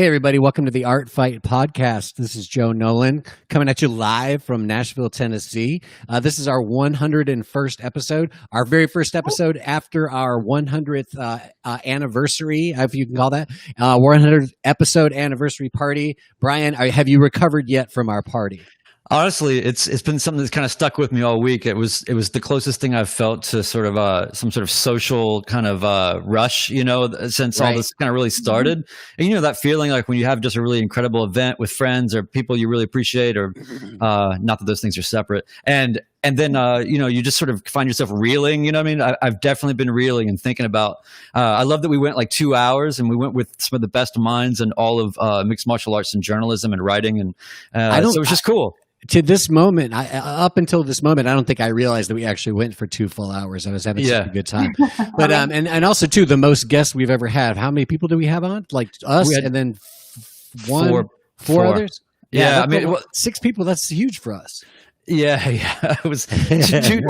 Hey, everybody. Welcome to the Art Fight Podcast. This is Joe Nolan coming at you live from Nashville, Tennessee. This is our 101st episode, our very first episode after our 100th anniversary, if you can call that, 100th episode anniversary party. Brian, have you recovered yet from our party? Honestly, it's been something that's kind of stuck with me all week. It was the closest thing I've felt to sort of some sort of social kind of rush, since all this kind of really started. And that feeling like when you have just a really incredible event with friends or people you really appreciate, or not that those things are separate, and then you just sort of find yourself reeling. You know what I mean? I've definitely been reeling and thinking about. I love that we went like 2 hours, and we went with some of the best minds in all of mixed martial arts and journalism and writing, and so it was just cool. To this moment, up until this moment, I don't think I realized that we actually went for 2 full hours. I was having such a good time. But and also too, the most guests we've ever had. How many people do we have on? Like us, and then four others. Yeah, I mean, 6 people. That's huge for us. Yeah. It was two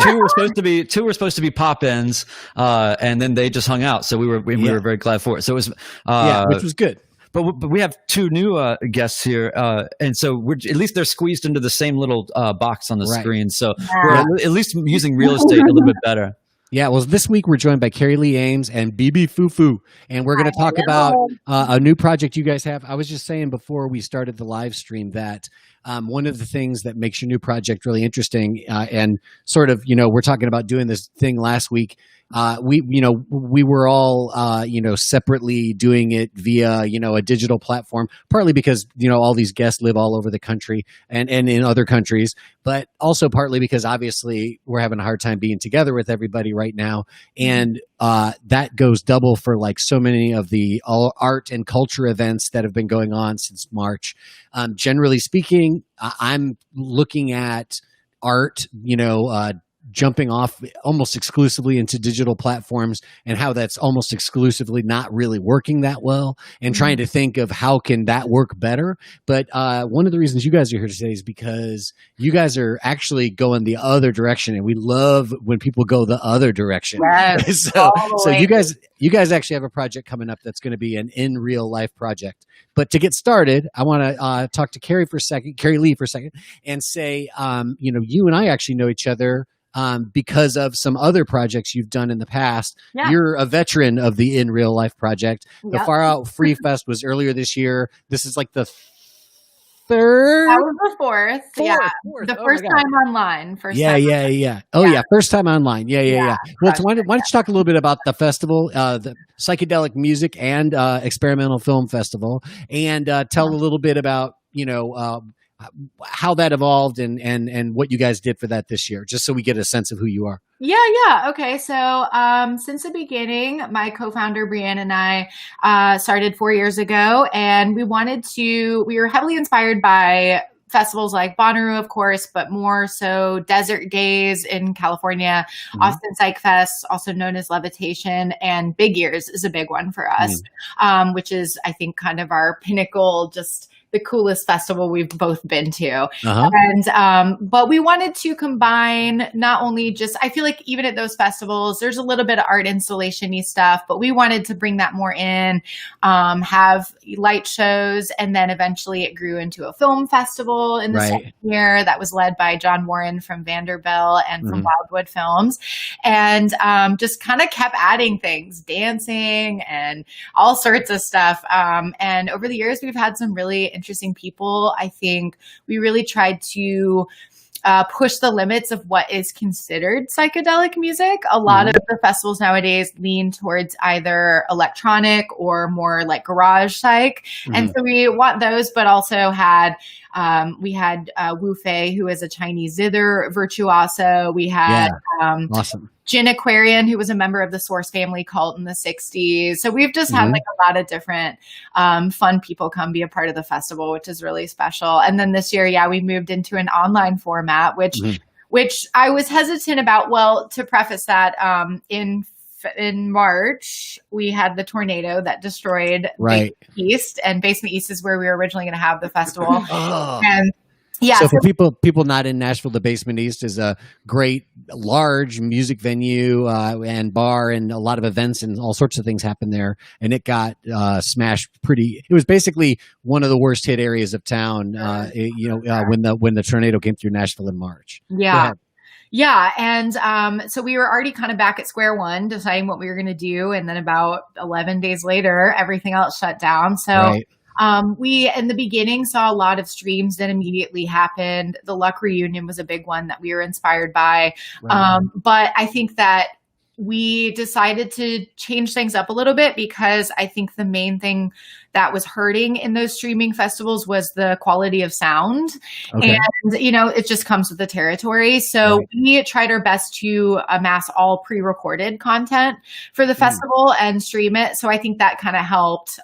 were supposed to be pop-ins, and then they just hung out. So we were very glad for it. So it was which was good. But we have 2 new guests here, and so at least they're squeezed into the same little box on the screen. So we're at least using real estate a little bit better. Yeah, well, this week we're joined by Kari Leigh Ames and Fou Fou, and we're going to talk about a new project you guys have. I was just saying before we started the live stream that one of the things that makes your new project really interesting, and sort of, we're talking about doing this thing last week. We were all, separately doing it via, a digital platform, partly because, all these guests live all over the country and in other countries, but also partly because obviously we're having a hard time being together with everybody right now. And, that goes double for like so many of the art and culture events that have been going on since March. Generally speaking, I'm looking at art, jumping off almost exclusively into digital platforms and how that's almost exclusively not really working that well, and trying to think of how can that work better. But one of the reasons you guys are here today is because you guys are actually going the other direction, and we love when people go the other direction. Yes, so you guys actually have a project coming up that's going to be an in real life project. But to get started, I want to talk to Kari Leigh for a second, and say, you and I actually know each other because of some other projects you've done in the past. Yeah. You're a veteran of the In Real Life project. The Far Out Free Fest was earlier this year. This is like the third? That was the fourth. Fourth. The first time online. First time online. Yeah. Well, why don't you talk a little bit about the festival, the Psychedelic Music and Experimental Film Festival, and tell a little bit about, how that evolved and what you guys did for that this year, just so we get a sense of who you are. Yeah. Okay. So, since the beginning, my co-founder, Brianne, and I, started 4 years ago, and we were heavily inspired by festivals like Bonnaroo, of course, but more so Desert Days in California, Austin Psych Fest, also known as Levitation, and Big Ears is a big one for us, which is, I think, kind of our pinnacle, just the coolest festival we've both been to. And, but we wanted to combine not only just, I feel like even at those festivals, there's a little bit of art installation-y stuff, but we wanted to bring that more in, have light shows. And then eventually it grew into a film festival in the second year that was led by John Warren from Vanderbilt and from Wildwood Films. And, just kind of kept adding things, dancing and all sorts of stuff. And over the years, we've had some really interesting people. I think we really tried to push the limits of what is considered psychedelic music. A lot of the festivals nowadays lean towards either electronic or more like garage psych. And so we want those, but also we had Wu Fei, who is a Chinese zither virtuoso. We had awesome. Jin Aquarian, who was a member of the Source family cult in the 60s. So we've just had like a lot of different fun people come be a part of the festival, which is really special. And then this year, we moved into an online format, which I was hesitant about. Well, to preface that, in March, we had the tornado that destroyed Basement East, and Basement East is where we were originally going to have the festival. And Yeah. So for people not in Nashville, the Basement East is a great, large music venue and bar, and a lot of events and all sorts of things happen there. And it got smashed pretty. It was basically one of the worst hit areas of town. When the tornado came through Nashville in March. Yeah. Yeah. And so we were already kind of back at square one, deciding what we were going to do. And then about 11 days later, everything else shut down. So Right. We, in the beginning, saw a lot of streams that immediately happened. The Luck reunion was a big one that we were inspired by. Right. But I think that we decided to change things up a little bit, because I think the main thing that was hurting in those streaming festivals was the quality of sound. Okay. And, it just comes with the territory. So Right. we tried our best to amass all pre-recorded content for the festival and stream it. So I think that kind of helped.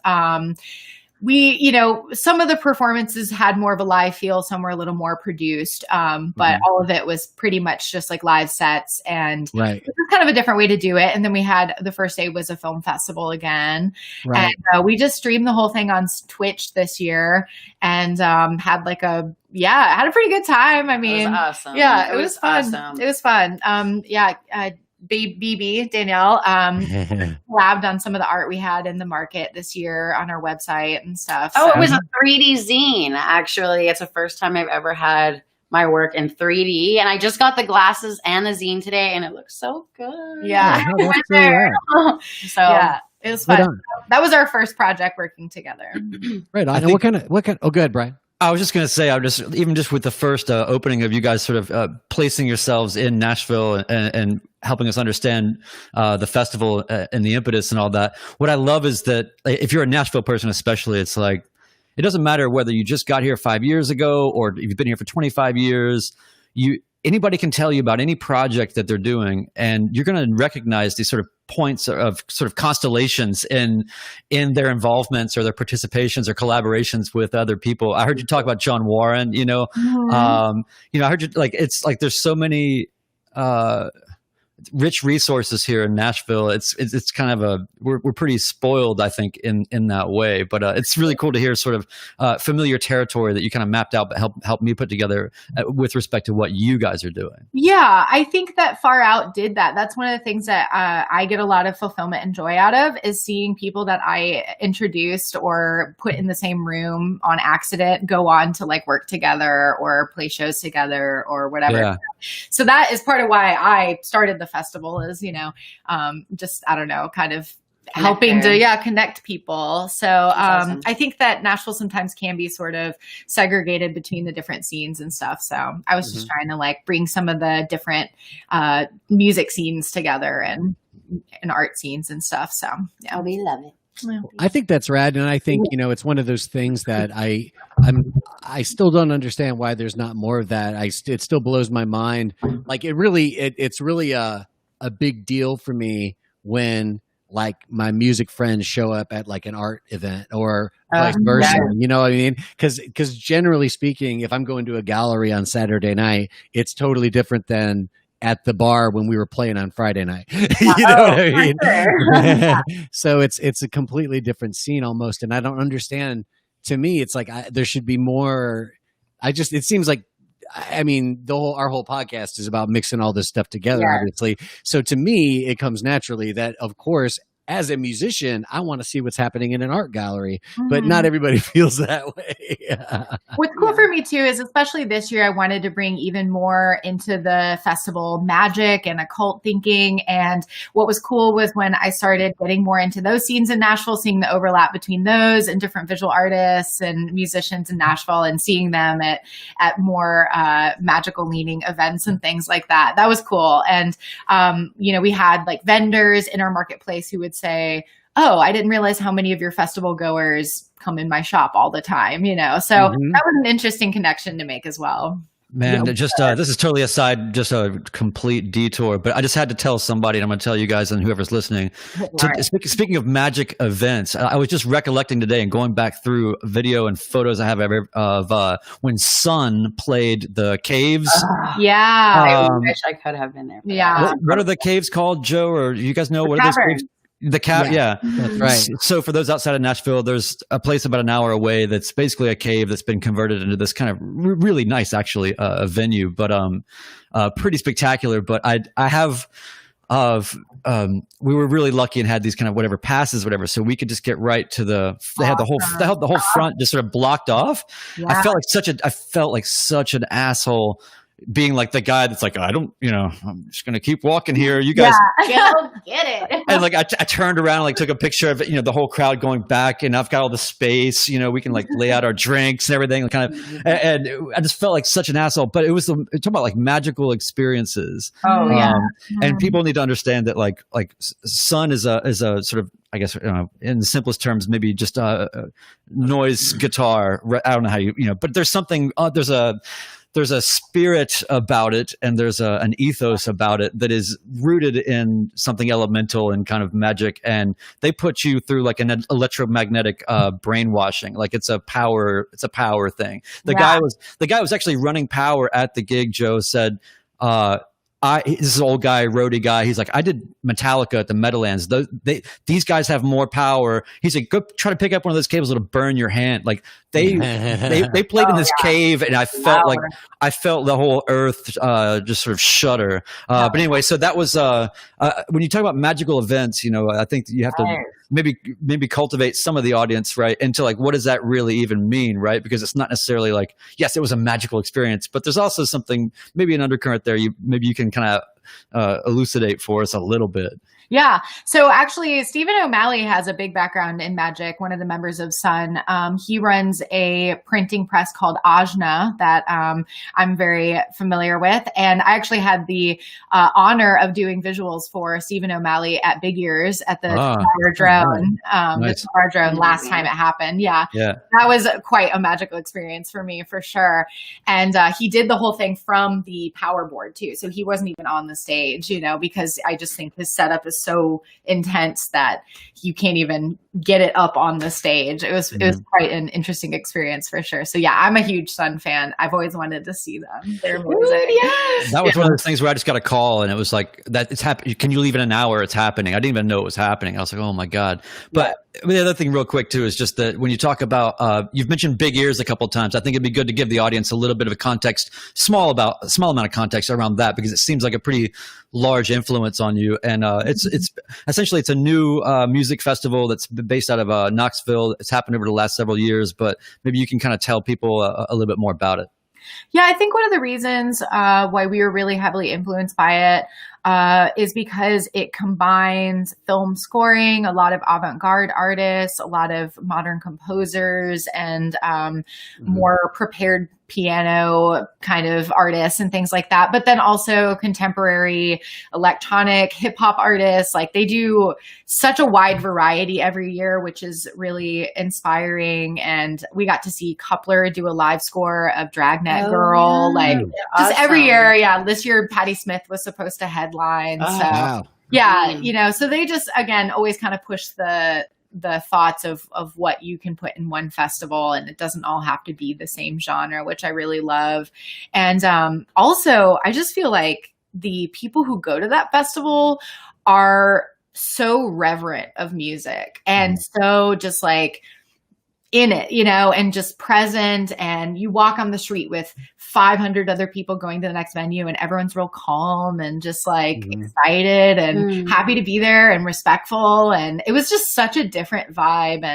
Some of the performances had more of a live feel, some were a little more produced, but all of it was pretty much just like live sets, and Right. it was kind of a different way to do it. And then we had the first day was a film festival again, Right. and we just streamed the whole thing on Twitch this year, and had had a pretty good time. I mean, it was awesome. Yeah, it was fun. Awesome. It was fun. BB Danielle collabed on some of the art we had in the market this year on our website and stuff. Oh, So- it was a 3D zine. Actually, it's the first time I've ever had my work in 3D, and I just got the glasses and the zine today, and it looks so good. Yeah. Oh, that's really rad. So yeah, it was Right fun. on. That was our first project working together. Right on. I And think- what kind? Oh, good, Brian. I was just going to say, even just with the first opening of you guys sort of placing yourselves in Nashville and helping us understand the festival and the impetus and all that. What I love is that if you're a Nashville person, especially, it's like, it doesn't matter whether you just got here 5 years ago or if you've been here for 25 years. Anybody can tell you about any project that they're doing, and you're going to recognize these sort of points of sort of constellations in their involvements or their participations or collaborations with other people. I heard you talk about John Warren, I heard you it's like there's so many rich resources here in Nashville. It's kind of we're pretty spoiled, I think, in that way. But it's really cool to hear sort of familiar territory that you kind of mapped out, but help me put together with respect to what you guys are doing. Yeah, I think that Far Out did that. That's one of the things that I get a lot of fulfillment and joy out of, is seeing people that I introduced or put in the same room on accident go on to like work together or play shows together or whatever. Yeah. So that is part of why I started the festival, is, just, I don't know, kind of helping to connect people. So awesome. I think that Nashville sometimes can be sort of segregated between the different scenes and stuff. So I was just trying to like bring some of the different music scenes together and art scenes and stuff. So yeah, we love it. I think that's rad, and I think it's one of those things that I still don't understand why there's not more of that. It still blows my mind. Like it's really a big deal for me when like my music friends show up at like an art event or vice versa. Yeah. You know what I mean? Because generally speaking, if I'm going to a gallery on Saturday night, it's totally different than at the bar when we were playing on Friday night. You know what I mean? Sure. So it's a completely different scene almost. And I don't understand. To me, it's like there should be more. It seems like, I mean, our whole podcast is about mixing all this stuff together, obviously. So to me, it comes naturally that, of course, as a musician, I want to see what's happening in an art gallery, but not everybody feels that way. What's cool for me too is, especially this year, I wanted to bring even more into the festival magic and occult thinking. And what was cool was when I started getting more into those scenes in Nashville, seeing the overlap between those and different visual artists and musicians in Nashville, and seeing them at more magical leaning events and things like that. That was cool. And we had like vendors in our marketplace who would say, "Oh, I didn't realize how many of your festival goers come in my shop all the time," So that was an interesting connection to make as well. Man, just this is totally aside, just a complete detour, but I just had to tell somebody, and I'm going to tell you guys and whoever's listening. Speaking of magic events, I was just recollecting today and going back through video and photos I have of when Sun played the Caves. Yeah. I wish I could have been there. Yeah. What are the caves called, Joe? Or you guys know what are those caves? That's right. So for those outside of Nashville, there's a place about an hour away that's basically a cave that's been converted into this kind of really nice, actually, a venue, but pretty spectacular. But we were really lucky and had these kind of whatever passes, whatever, so we could just get right to they had the whole front just sort of blocked off. Yeah. I felt like such an asshole, being like the guy that's like, I'm just going to keep walking here. You guys go get it. And like, I turned around and like took a picture of it, the whole crowd going back, and I've got all the space, we can like lay out our drinks and everything and I just felt like such an asshole, but it's talking about like magical experiences. Oh yeah. And people need to understand that like sun is a sort of, I guess, in the simplest terms, maybe just a noise guitar. I don't know how but there's something, there's a spirit about it, and there's an ethos about it that is rooted in something elemental and kind of magic. And they put you through like an electromagnetic brainwashing. Like it's a power thing. The guy was actually running power at the gig. Joe said, this is an old guy, roadie guy. He's like, I did Metallica at the Meadowlands. These guys have more power. He's like, go try to pick up one of those cables that'll burn your hand. Like they played in this cave, and I felt the whole earth just sort of shudder. But anyway, so that was when you talk about magical events, I think you have to maybe cultivate some of the audience, right, into like, what does that really even mean, right? Because it's not necessarily like, yes, it was a magical experience, but there's also something, maybe an undercurrent there. Maybe you can kind of elucidate for us a little bit. Yeah. So actually, Stephen O'Malley has a big background in magic. One of the members of Sun. He runs a printing press called Ajna that I'm very familiar with. And I actually had the honor of doing visuals for Stephen O'Malley at Big Ears at the Tower Drone, nice. The Tower Drone last time it happened. Yeah. That was quite a magical experience for me, for sure. And he did the whole thing from the power board too. So he wasn't even on the stage, because I just think his setup is so intense that you can't even get it up on the stage. It was quite an interesting experience for sure. So yeah, I'm a huge Sun fan. I've always wanted to see them. They're amazing. Yes. That was one of those things where I just got a call, and it was like, that it's happening. Can you leave in an hour? It's happening. I didn't even know it was happening. I was like, oh my God. But the other thing real quick too is just that when you talk about, you've mentioned Big Ears a couple of times. I think it'd be good to give the audience a little bit of a context, small amount of context around that, because it seems like a pretty large influence on you. And it's essentially, it's a new music festival that's based out of Knoxville. It's happened over the last several years, but maybe you can kind of tell people a little bit more about it. Yeah, I think one of the reasons why we were really heavily influenced by it is because it combines film scoring, a lot of avant-garde artists, a lot of modern composers, and more prepared piano kind of artists and things like that. But then also contemporary electronic hip hop artists. Like, they do such a wide variety every year, which is really inspiring. And we got to see Coupler do a live score of Dragnet Girl. Yeah. Like, just every year. Yeah. This year, Patti Smith was supposed to headline. So they just, again, always kind of push the thoughts of what you can put in one festival, and it doesn't all have to be the same genre, which I really love. And also, I just feel like the people who go to that festival are so reverent of music and so just like in it, and just present. And you walk on the street with 500 other people going to the next venue, and everyone's real calm and just like excited and happy to be there and respectful. And it was just such a different vibe.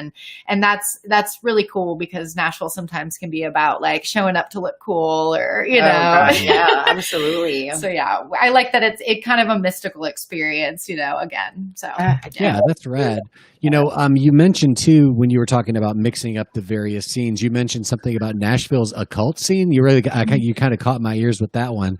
And that's really cool, because Nashville sometimes can be about like showing up to look cool or, Right. Yeah, absolutely. So yeah, I like that it's kind of a mystical experience, again. So yeah, that's rad. You mentioned too, when you were talking about mixing up the various scenes, you mentioned something about Nashville's occult scene. You really, you kind of caught my ears with that one.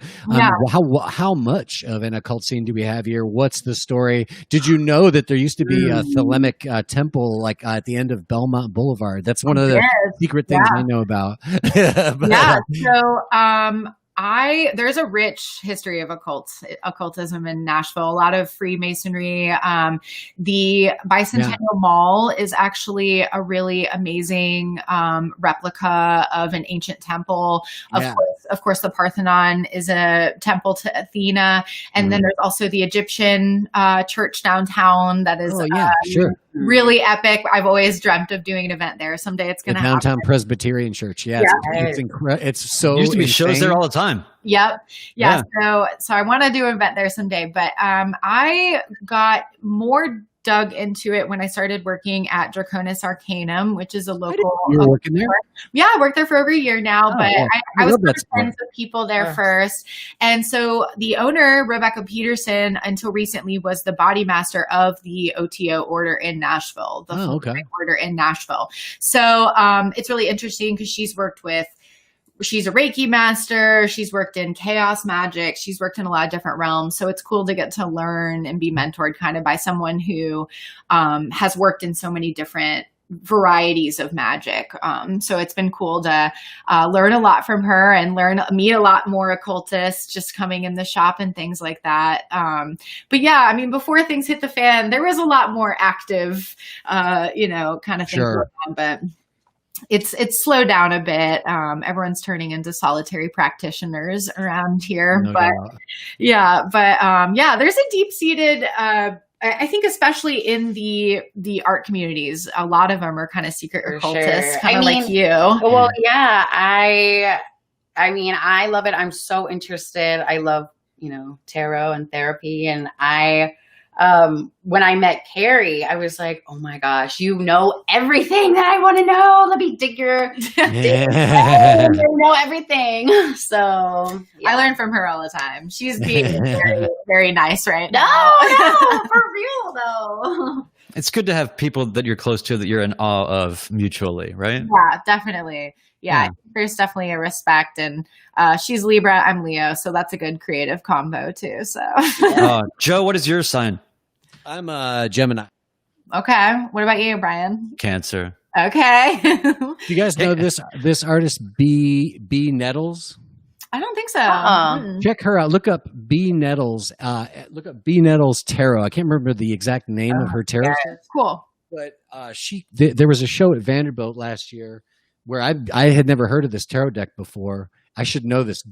How much of an occult scene do we have here? What's the story? Did you know that there used to be a Thelemic temple like at the end of Belmont Boulevard? That's one of the secret things I know about. There's a rich history of occultism in Nashville, a lot of Freemasonry. The Bicentennial Mall is actually a really amazing replica of an ancient temple. Of course, of course, the Parthenon is a temple to Athena. And then there's also the Egyptian church downtown that is really epic. I've always dreamt of doing an event there. Someday it's going to happen. Downtown Presbyterian Church. Yeah, it's incredible. It's so used to be insane. shows there all the time. Yep. Yeah. So I want to do an event there someday. But I got more dug into it when I started working at Draconis Arcanum, which is a local. You were working there? Yeah, I worked there for over a year now, but I was friends with people there first. And so the owner, Rebecca Peterson, until recently was the body master of the OTO order in Nashville, the order in Nashville. So it's really interesting because she's a Reiki master. She's worked in chaos magic. She's worked in a lot of different realms. So it's cool to get to learn and be mentored kind of by someone who has worked in so many different varieties of magic. So it's been cool to learn a lot from her and meet a lot more occultists just coming in the shop and things like that. But yeah, I mean, before things hit the fan, there was a lot more active, kind of things going on, but it's slowed down a bit. Everyone's turning into solitary practitioners around here, there's a deep-seated, I think especially in the art communities, a lot of them are kind of secret occultists, kind of like you. Well, yeah, I mean, I love it. I'm so interested. I love, tarot and therapy. And when I met Kari, I was like, oh my gosh, you know everything that I want to know. Let me dig your, know everything. So I learn from her all the time. She's being very, very nice right now. No, for real though. It's good to have people that you're close to that you're in awe of mutually, right? Yeah, definitely. Yeah. There's definitely a respect, and she's Libra, I'm Leo, so that's a good creative combo too. So, Joe, what is your sign? I'm a Gemini. Okay. What about you, Brian? Cancer. Okay. Do you guys know this artist B Nettles? I don't think so. Check her out. Look up B Nettles. Look up B Nettles Tarot. I can't remember the exact name of her tarot. Cool. But there was a show at Vanderbilt last year where I had never heard of this tarot deck before. I should know this.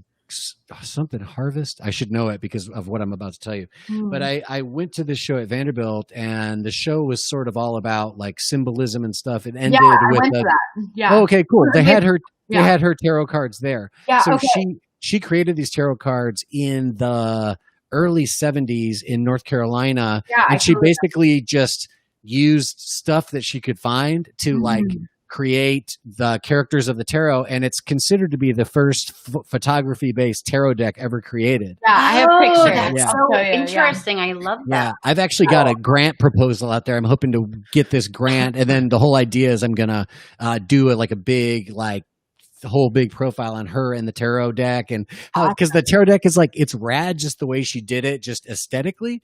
Something Harvest. I should know it because of what I'm about to tell you. But I went to this show at Vanderbilt, and the show was sort of all about like symbolism and stuff. It ended with Oh, okay, cool. They had her tarot cards there. Yeah, so she created these tarot cards in the early 70s in North Carolina, and she basically just used stuff that she could find to like create the characters of the tarot, and it's considered to be the first photography-based tarot deck ever created. Yeah, I have pictures. That's so interesting. I love that. Yeah, I've actually got a grant proposal out there. I'm hoping to get this grant, and then the whole idea is I'm gonna do a big the whole big profile on her and the tarot deck, and because the tarot deck is it's rad just the way she did it, just aesthetically.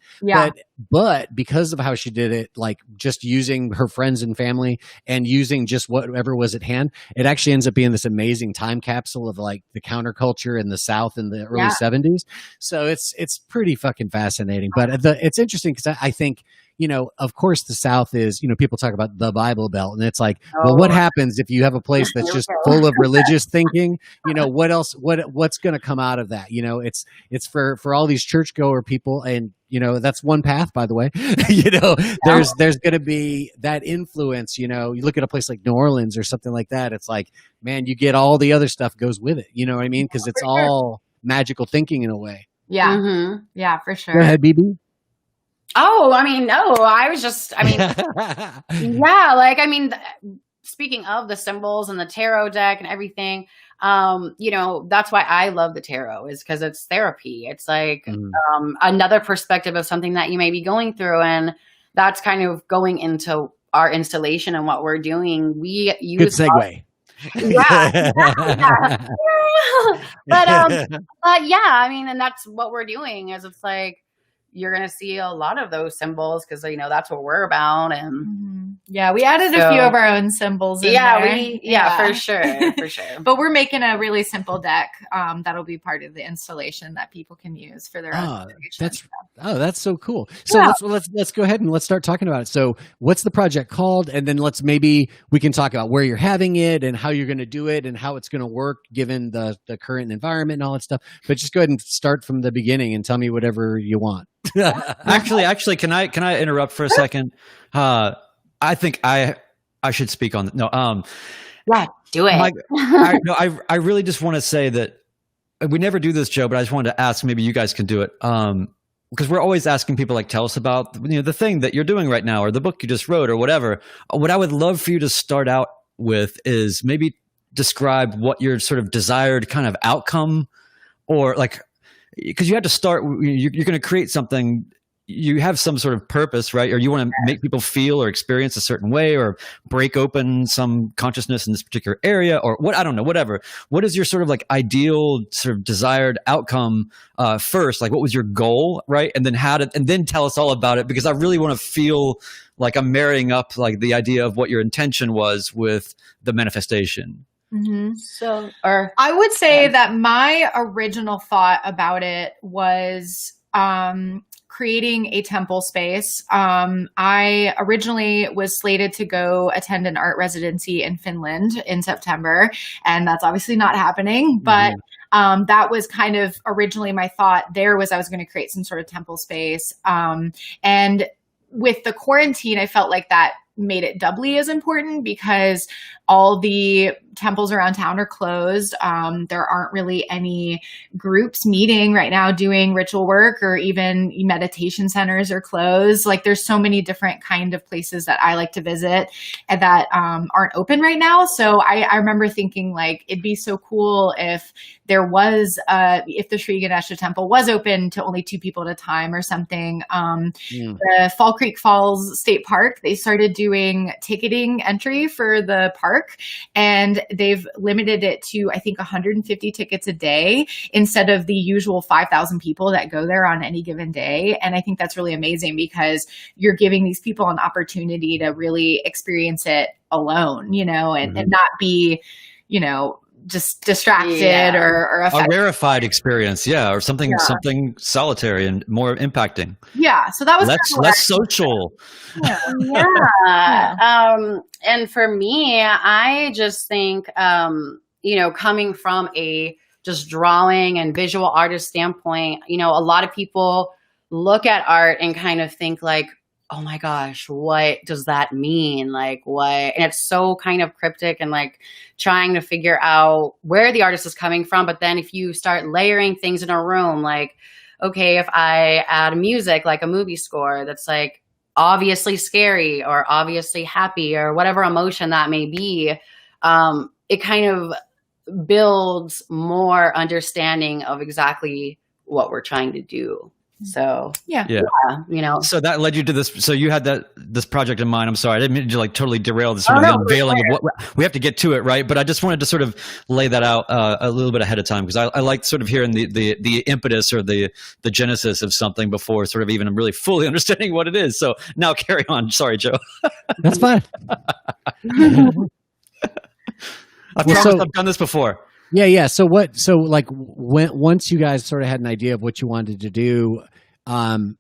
But because of how she did it, just using her friends and family and using just whatever was at hand, it actually ends up being this amazing time capsule of the counterculture in the South in the early 70s. So it's pretty fucking fascinating. But it's interesting because I think, of course the South is, people talk about the Bible Belt, and it's well, what happens if you have a place that's just full of religious thinking? What else, what's going to come out of that? It's for all these churchgoer people, and that's one path, by the way. There's going to be that influence. You look at a place like New Orleans or something like that. It's man, you get all the other stuff goes with it. You know what I mean? Because it's all magical thinking in a way. Yeah. Yeah, for sure. Go ahead, BB. Oh, I mean, no, I was just, speaking of the symbols and the tarot deck and everything, that's why I love the tarot, is because it's therapy. It's another perspective of something that you may be going through. And that's kind of going into our installation and what we're doing. We use good segue. But yeah, and that's what we're doing, is you're going to see a lot of those symbols because, that's what we're about. And Yeah, we added a few of our own symbols in there. For sure. But we're making a really simple deck that'll be part of the installation that people can use for their own installation. That's so cool. So let's go ahead and let's start talking about it. So what's the project called? And then maybe we can talk about where you're having it and how you're going to do it and how it's going to work given the current environment and all that stuff. But just go ahead and start from the beginning and tell me whatever you want. Actually, can I interrupt for a second? I think I should speak on no. Yeah, do it. I really just want to say that we never do this, Joe, but I just wanted to ask. Maybe you guys can do it. Because we're always asking people like, tell us about the thing that you're doing right now, or the book you just wrote, or whatever. What I would love for you to start out with is maybe describe what your sort of desired kind of outcome, or like, because you have to start. You're going to create something. You have some sort of purpose, right? Or you want to make people feel or experience a certain way, or break open some consciousness in this particular area, or what, I don't know, whatever. What is your sort of like ideal sort of desired outcome first? Like what was your goal, right? And then and then tell us all about it, because I really want to feel like I'm marrying up like the idea of what your intention was with the manifestation. Mm-hmm. So, I would say that my original thought about it was, creating a temple space. I originally was slated to go attend an art residency in Finland in September, and that's obviously not happening. But that was kind of originally my thought there was I was going to create some sort of temple space. And with the quarantine, I felt like that made it doubly as important because all the temples around town are closed. There aren't really any groups meeting right now doing ritual work, or even meditation centers are closed. Like there's so many different kind of places that I like to visit and that aren't open right now. So I remember thinking like it'd be so cool if there was if the Sri Ganesha temple was open to only 2 people at a time or something. The Fall Creek Falls State Park, they started doing ticketing entry for the park, and they've limited it to, I think, 150 tickets a day instead of the usual 5,000 people that go there on any given day. And I think that's really amazing because you're giving these people an opportunity to really experience it alone, and not be, just distracted or a rarefied experience, or something solitary and more impacting. Yeah, so that was less social. And for me, I just think coming from a just drawing and visual artist standpoint, a lot of people look at art and kind of think like, oh my gosh, what does that mean? Like what? And it's so kind of cryptic and like trying to figure out where the artist is coming from. But then if you start layering things in a room, like, okay, if I add music, like a movie score, that's like obviously scary or obviously happy or whatever emotion that may be, it kind of builds more understanding of exactly what we're trying to do. So so that led you to this. So you had this project in mind. I'm sorry, I didn't mean to like totally derail this sort of unveiling of what we have to get to it, right? But I just wanted to sort of lay that out a little bit ahead of time, because I like sort of hearing the impetus or the genesis of something before sort of even really fully understanding what it is. So now carry on. Sorry, Joe. That's fine. I promise I've done this before. Yeah. So once you guys sort of had an idea of what you wanted to do, how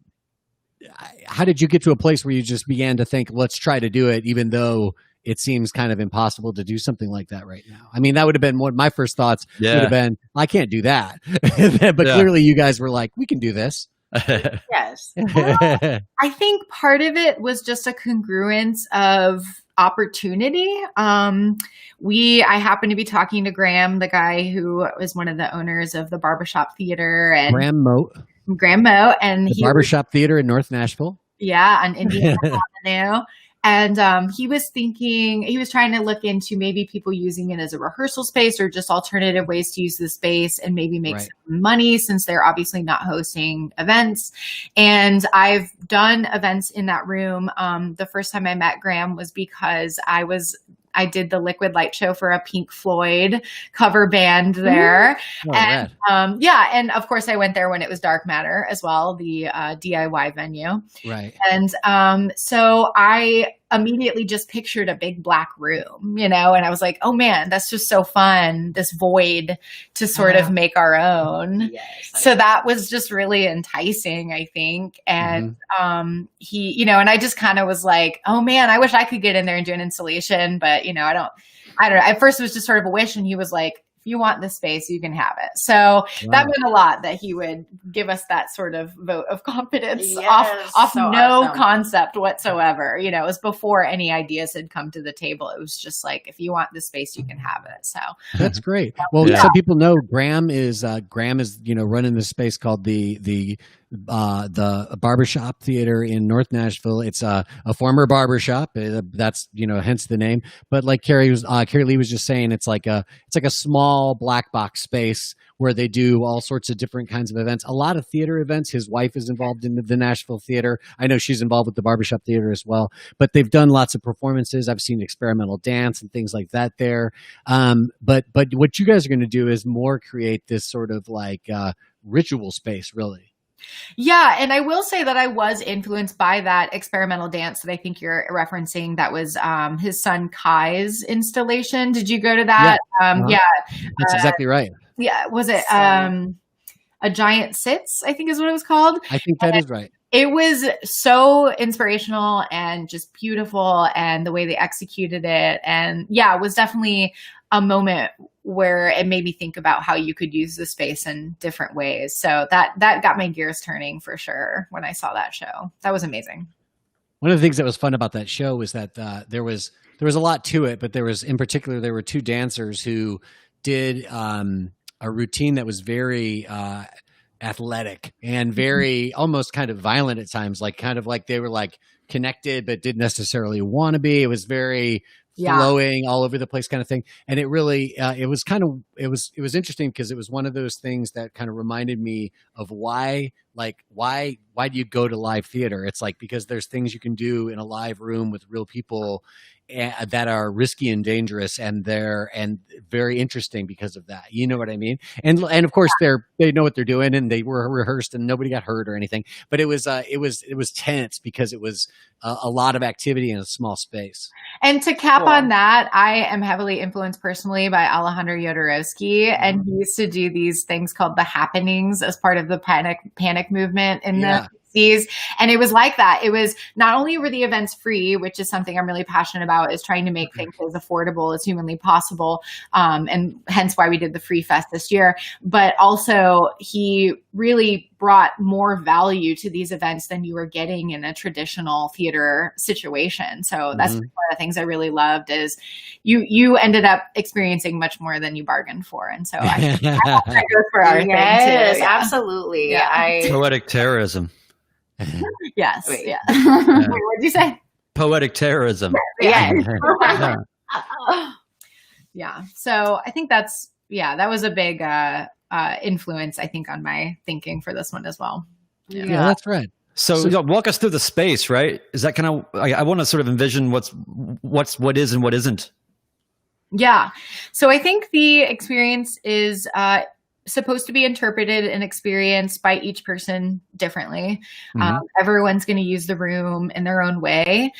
did you get to a place where you just began to think, let's try to do it, even though it seems kind of impossible to do something like that right now? I mean, that would have been one of my first thoughts. Would have been, I can't do that. But clearly you guys were like, we can do this. Yes. Well, I think part of it was just a congruence of opportunity. I happened to be talking to Graham, the guy who was one of the owners of the Barbershop Theater, and Graham Moat, and the Barbershop Theater in North Nashville. Yeah, on Indiana Avenue. And he was trying to look into maybe people using it as a rehearsal space or just alternative ways to use the space and maybe make some money, since they're obviously not hosting events. And I've done events in that room. The first time I met Graham was because I did the Liquid Light show for a Pink Floyd cover band there. And of course I went there when it was Dark Matter as well, the DIY venue. Right. And so I immediately just pictured a big black room, you know, and I was like, oh man, that's just so fun, this void to sort of make our own. Yes. So that was just really enticing, I think. And he, you know, and I just kind of was like, oh man, I wish I could get in there and do an installation, but you know, I don't know. At first it was just sort of a wish, and he was like, if you want the space, you can have it. So that meant a lot that he would give us that sort of vote of confidence off so no awesome. Concept whatsoever. You know, it was before any ideas had come to the table. It was just like, if you want the space, you can have it. So that's great. Well, some people know Graham is, you know, running this space called the Barbershop Theater in North Nashville. It's a former barbershop. That's, you know, hence the name. But like Kari Leigh was just saying, it's like a small black box space where they do all sorts of different kinds of events. A lot of theater events. His wife is involved in the Nashville Theater. I know she's involved with the Barbershop Theater as well. But they've done lots of performances. I've seen experimental dance and things like that there. But what you guys are going to do is more create this sort of like ritual space, really. Yeah. And I will say that I was influenced by that experimental dance that I think you're referencing. That was his son Kai's installation. Did you go to that? Yeah. That's exactly right. Yeah. Was it A Giant Sits, I think is what it was called? I think that is right. It was so inspirational and just beautiful, and the way they executed it. And yeah, it was definitely a moment where it made me think about how you could use the space in different ways. So that got my gears turning for sure when I saw that show. That was amazing. One of the things that was fun about that show was that there was a lot to it, but there were two dancers who did a routine that was very athletic and very almost kind of violent at times, like kind of like they were like connected but didn't necessarily want to be. It was very flowing all over the place kind of thing. And it really, it was interesting because it was one of those things that kind of reminded me of why do you go to live theater? It's like, because there's things you can do in a live room with real people that are risky and dangerous, and they're very interesting because of that. You know what I mean? And of course they know what they're doing, and they were rehearsed, and nobody got hurt or anything. But it was tense because it was a lot of activity in a small space. And to cap on that, I am heavily influenced personally by Alejandro Jodorowsky, and he used to do these things called the happenings as part of the panic movement in the 60s. And it was like that. It was not only were the events free, which is something I'm really passionate about, is trying to make things as affordable as humanly possible. And hence why we did the Free Fest this year. But also he really brought more value to these events than you were getting in a traditional theater situation. So that's one of the things I really loved, is you ended up experiencing much more than you bargained for. And so I go for our thing too. Yes, absolutely. Yeah. Poetic terrorism. Yes. Wait. Yeah. Wait, what did you say? Poetic terrorism. Yeah. Yeah. So I think that was a big influence, I think, on my thinking for this one as well. Yeah, that's right. So walk us through the space, right? Is that kind of, I want to sort of envision what is and what isn't. Yeah. So I think the experience is supposed to be interpreted and experienced by each person differently. Everyone's going to use the room in their own way.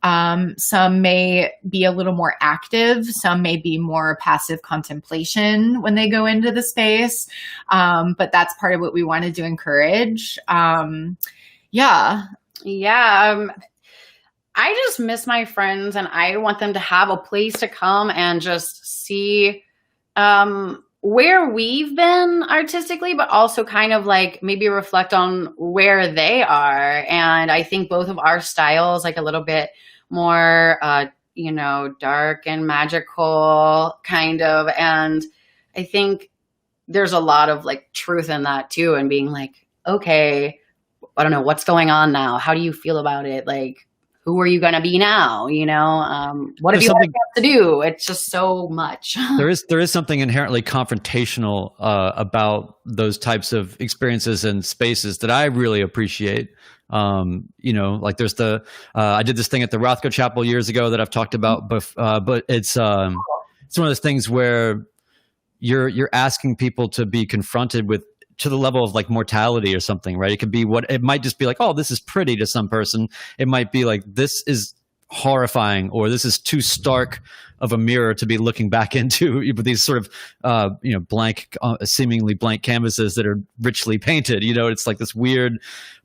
Some may be a little more active. Some may be more passive contemplation when they go into the space. But that's part of what we wanted to encourage. I just miss my friends, and I want them to have a place to come and just see where we've been artistically, but also kind of like maybe reflect on where they are. And I think both of our styles, like a little bit more, dark and magical kind of. And I think there's a lot of like truth in that too. And being like, okay, I don't know what's going on now. How do you feel about it? Like, who are you going to be now? What have you have to do? It's just so much. There is something inherently confrontational about those types of experiences and spaces that I really appreciate. Like there's I did this thing at the Rothko Chapel years ago that I've talked about, but it's one of those things where you're asking people to be confronted with, to the level of like mortality or something, right? It could be it might just be like, oh, this is pretty to some person. It might be like, this is horrifying, or this is too stark of a mirror to be looking back into, with these sort of blank, seemingly blank canvases that are richly painted. It's like this weird,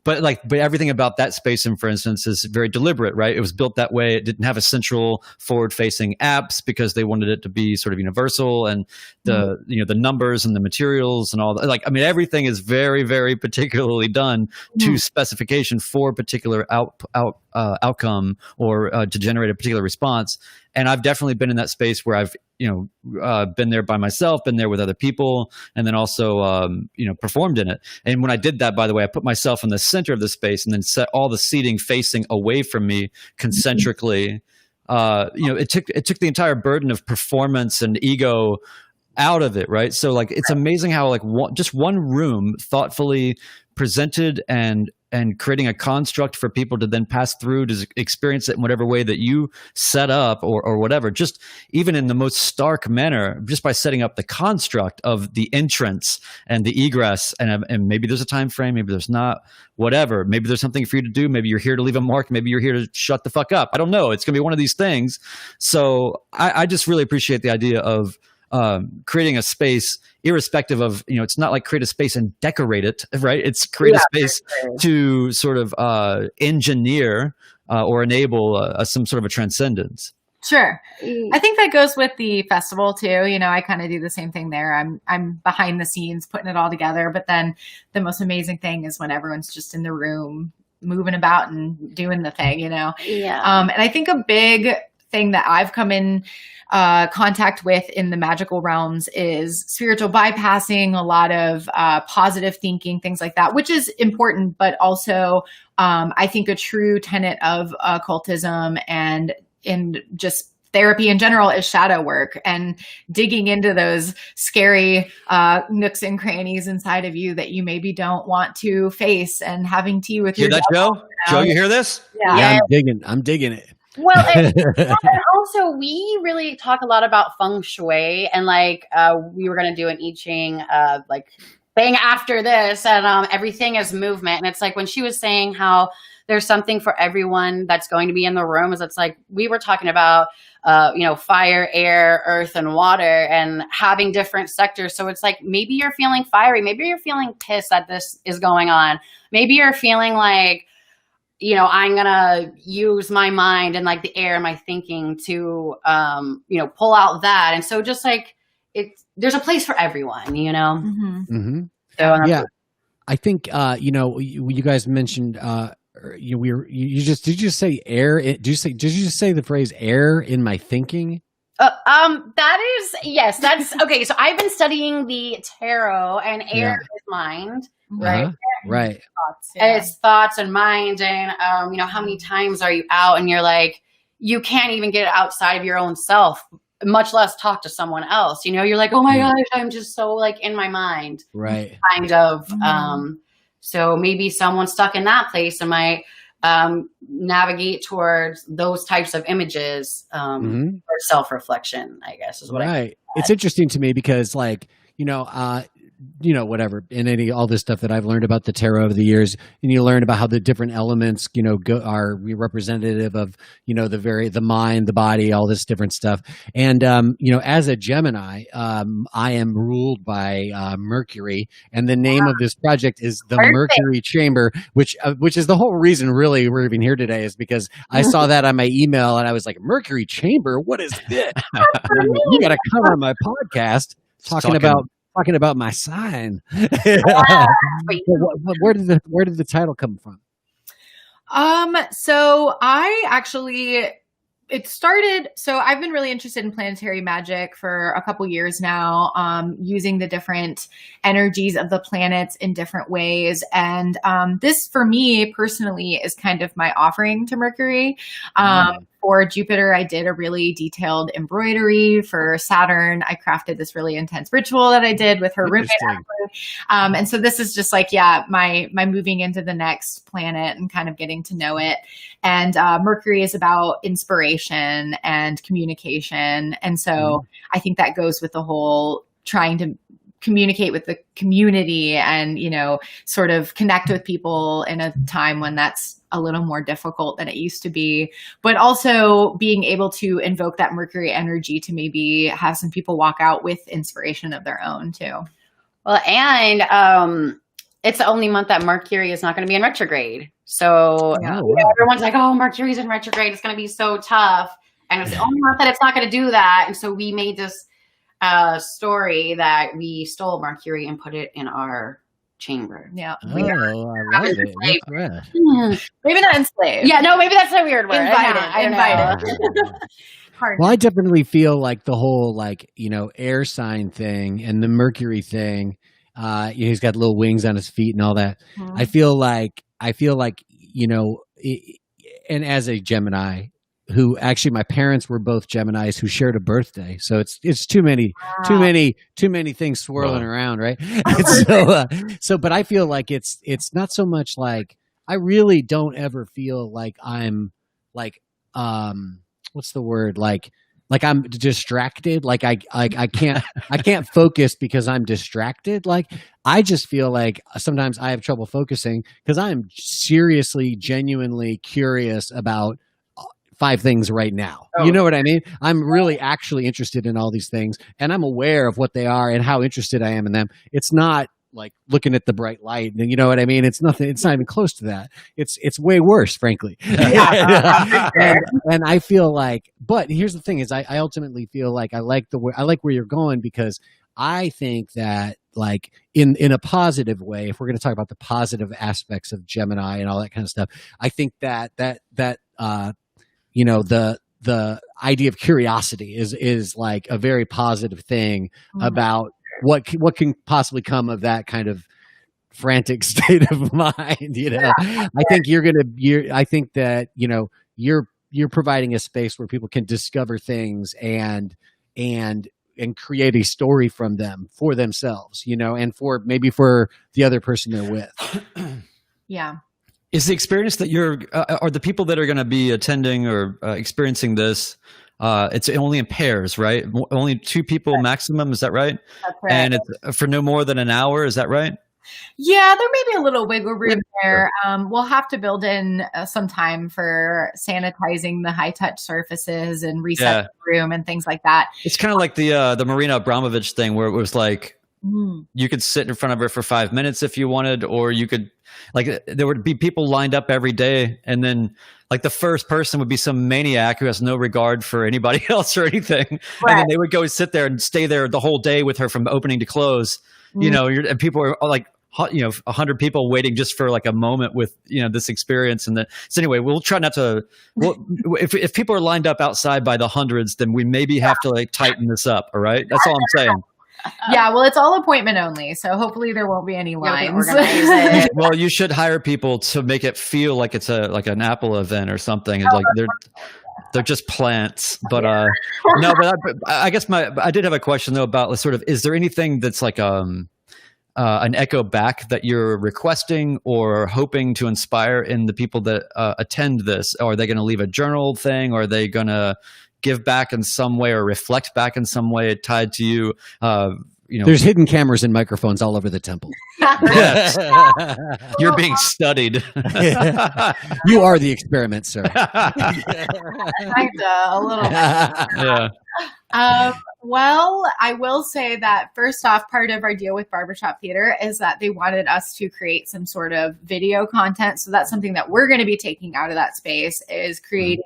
but everything about that space, for instance, is very deliberate, right? It was built that way. It didn't have a central forward-facing apse because they wanted it to be sort of universal, and the numbers and the materials and all that. Everything is very, very particularly done to specification for a particular outcome, or to generate a particular response. And I've definitely been in that space where I've been there by myself, been there with other people, and then also performed in it. And when I did that, by the way, I put myself in the center of the space and then set all the seating facing away from me concentrically. It took the entire burden of performance and ego out of it, right? So it's amazing how just one room thoughtfully presented and creating a construct for people to then pass through to experience it in whatever way that you set up, or whatever, just even in the most stark manner, just by setting up the construct of the entrance and the egress. And maybe there's a time frame, maybe there's not, whatever. Maybe there's something for you to do. Maybe you're here to leave a mark. Maybe you're here to shut the fuck up. I don't know. It's going to be one of these things. So I just really appreciate the idea of creating a space, irrespective of, it's not like create a space and decorate it, right? It's create a space to sort of engineer or enable some sort of a transcendence. Sure. I think that goes with the festival too. I kind of do the same thing there. I'm behind the scenes putting it all together, but then the most amazing thing is when everyone's just in the room moving about and doing the thing, Yeah. And I think a big thing that I've come in contact with in the magical realms is spiritual bypassing, a lot of positive thinking, things like that, which is important, but also I think a true tenet of occultism and in just therapy in general is shadow work and digging into those scary nooks and crannies inside of you that you maybe don't want to face, and having tea with your that, Joe? Joe, you hear this? Yeah. I'm digging it. Well, and also we really talk a lot about feng shui, and we were going to do an I Ching thing after this, and everything is movement. And it's when she was saying how there's something for everyone that's going to be in the room, is it's we were talking about fire, air, earth, and water, and having different sectors. So it's maybe you're feeling fiery, maybe you're feeling pissed that this is going on, maybe you're feeling I'm going to use my mind and the air and my thinking to, pull out that. And so just there's a place for everyone, Mm-hmm. Mm-hmm. So, yeah. I think, you guys mentioned, did you just say air? Did you just say the phrase air in my thinking? That is, yes, that's okay. So I've been studying the tarot, and air is mind, right? Right. Thoughts, and it's thoughts and mind, and how many times are you out and you're you can't even get outside of your own self, much less talk to someone else. You're oh my gosh, I'm just so in my mind, right? Kind of. So maybe someone stuck in that place and might navigate towards those types of images for self-reflection, I guess is what I It's interesting to me because whatever, in all this stuff that I've learned about the tarot over the years, and you learn about how the different elements, are representative of, the mind, the body, all this different stuff. And, as a Gemini, I am ruled by Mercury, and the name of this project is the Mercury Chamber, which is the whole reason really we're even here today, is because I saw that on my email and I was like, Mercury Chamber, what is this? You got to cover my podcast talking about my sign. Where did the title come from? So I actually, I've been really interested in planetary magic for a couple years now, using the different energies of the planets in different ways. And this, for me personally, is kind of my offering to Mercury. For Jupiter, I did a really detailed embroidery. For Saturn, I crafted this really intense ritual that I did with her roommate. And so this is just my moving into the next planet and kind of getting to know it. And Mercury is about inspiration and communication. And so I think that goes with the whole trying to communicate with the community and, you know, sort of connect with people in a time when that's a little more difficult than it used to be, but also being able to invoke that Mercury energy to maybe have some people walk out with inspiration of their own too. Well, and it's the only month that Mercury is not going to be in retrograde. So everyone's like, oh, Mercury's in retrograde. It's going to be so tough. And it's the only month that it's not going to do that. And so we made this story that we stole Mercury and put it in our chamber. Yeah. Oh, I love it. Right. Maybe not enslaved. Yeah, no, maybe that's a weird word. Invited. Well, I definitely feel like the whole, like, you know, air sign thing and the Mercury thing, he's got little wings on his feet and all that. Mm-hmm. I feel like, you know, and as a Gemini, who actually my parents were both Geminis who shared a birthday. So it's too many things swirling around. Right. But I feel like it's not so much like, I really don't ever feel like I'm like, what's the word? Like I'm distracted. Like I can't focus because I'm distracted. Like I just feel like sometimes I have trouble focusing because I'm seriously, genuinely curious about 5 things right now. Oh. You know what I mean? I'm really actually interested in all these things and I'm aware of what they are and how interested I am in them. It's not like looking at the bright light and you know what I mean? It's nothing. It's not even close to that. It's way worse, frankly. and I feel like, but here's the thing is I ultimately feel like I like where you're going because I think that like in a positive way, if we're going to talk about the positive aspects of Gemini and all that kind of stuff, I think that you know, the idea of curiosity is like a very positive thing about what can possibly come of that kind of frantic state of mind. You know, I think I think that, you know, you're providing a space where people can discover things and create a story from them for themselves, you know, and for the other person they're with. Yeah. Is the experience that are the people that are going to be attending or experiencing this, it's only in pairs, right? Only 2 people maximum, is that right? That's right. And it's for no more than an hour, is that right? Yeah, there may be a little wiggle room there. We'll have to build in some time for sanitizing the high touch surfaces and reset the room and things like that. It's kind of like the Marina Abramovich thing where it was like, you could sit in front of her for 5 minutes if you wanted, or you could, like, there would be people lined up every day. And then like the first person would be some maniac who has no regard for anybody else or anything. Right. And then they would go sit there and stay there the whole day with her from opening to close, you know, and people are like, you know, 100 people waiting just for like a moment with, you know, this experience. And so anyway, we'll try not to, if people are lined up outside by the hundreds, then we maybe have to like tighten this up. All right. That's all I'm saying. Yeah, well, it's all appointment only, so hopefully there won't be any lines. Well, you should hire people to make it feel like it's like an Apple event or something. Like they're just plants. But no, but I guess I did have a question though about sort of, is there anything that's like an echo back that you're requesting or hoping to inspire in the people that attend this? Or are they going to leave a journal thing? Or are they going to give back in some way or reflect back in some way tied to you? You know, there's hidden cameras and microphones all over the temple. Yes. You're being studied. You are the experiment, sir. Kinda, a little bit. Yeah. Well, I will say that first off, part of our deal with Barbershop Theater is that they wanted us to create some sort of video content. So that's something that we're going to be taking out of that space, is creating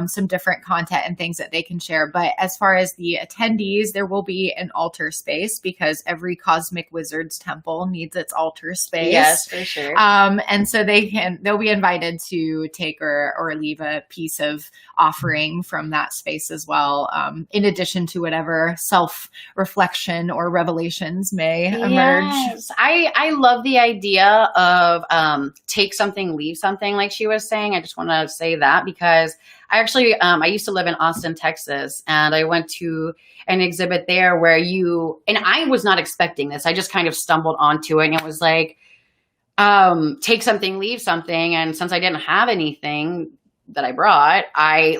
some different content and things that they can share. But as far as the attendees, there will be an altar space because every cosmic wizard's temple needs its altar space. Yes, for sure. And so they'll be invited to take or leave a piece of offering from that space as well, in addition to whatever self-reflection or revelations may emerge. Yes. I love the idea of take something, leave something, like she was saying. I just want to say that because I actually, I used to live in Austin, Texas, and I went to an exhibit there where and I was not expecting this. I just kind of stumbled onto it, and it was like, take something, leave something. And since I didn't have anything, that I brought, I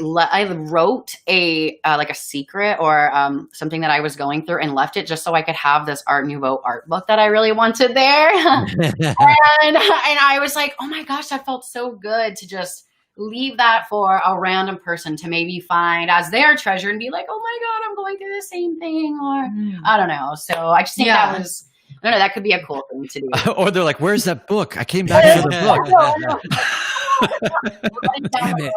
wrote a like a secret or something that I was going through and left it just so I could have this Art Nouveau art book that I really wanted there. and I was like, oh my gosh, that felt so good to just leave that for a random person to maybe find as their treasure and be like, oh my God, I'm going through the same thing, or I don't know. So I just think that was, I don't know, that could be a cool thing to do. Or they're like, where's that book? I came back for the book. Damn it.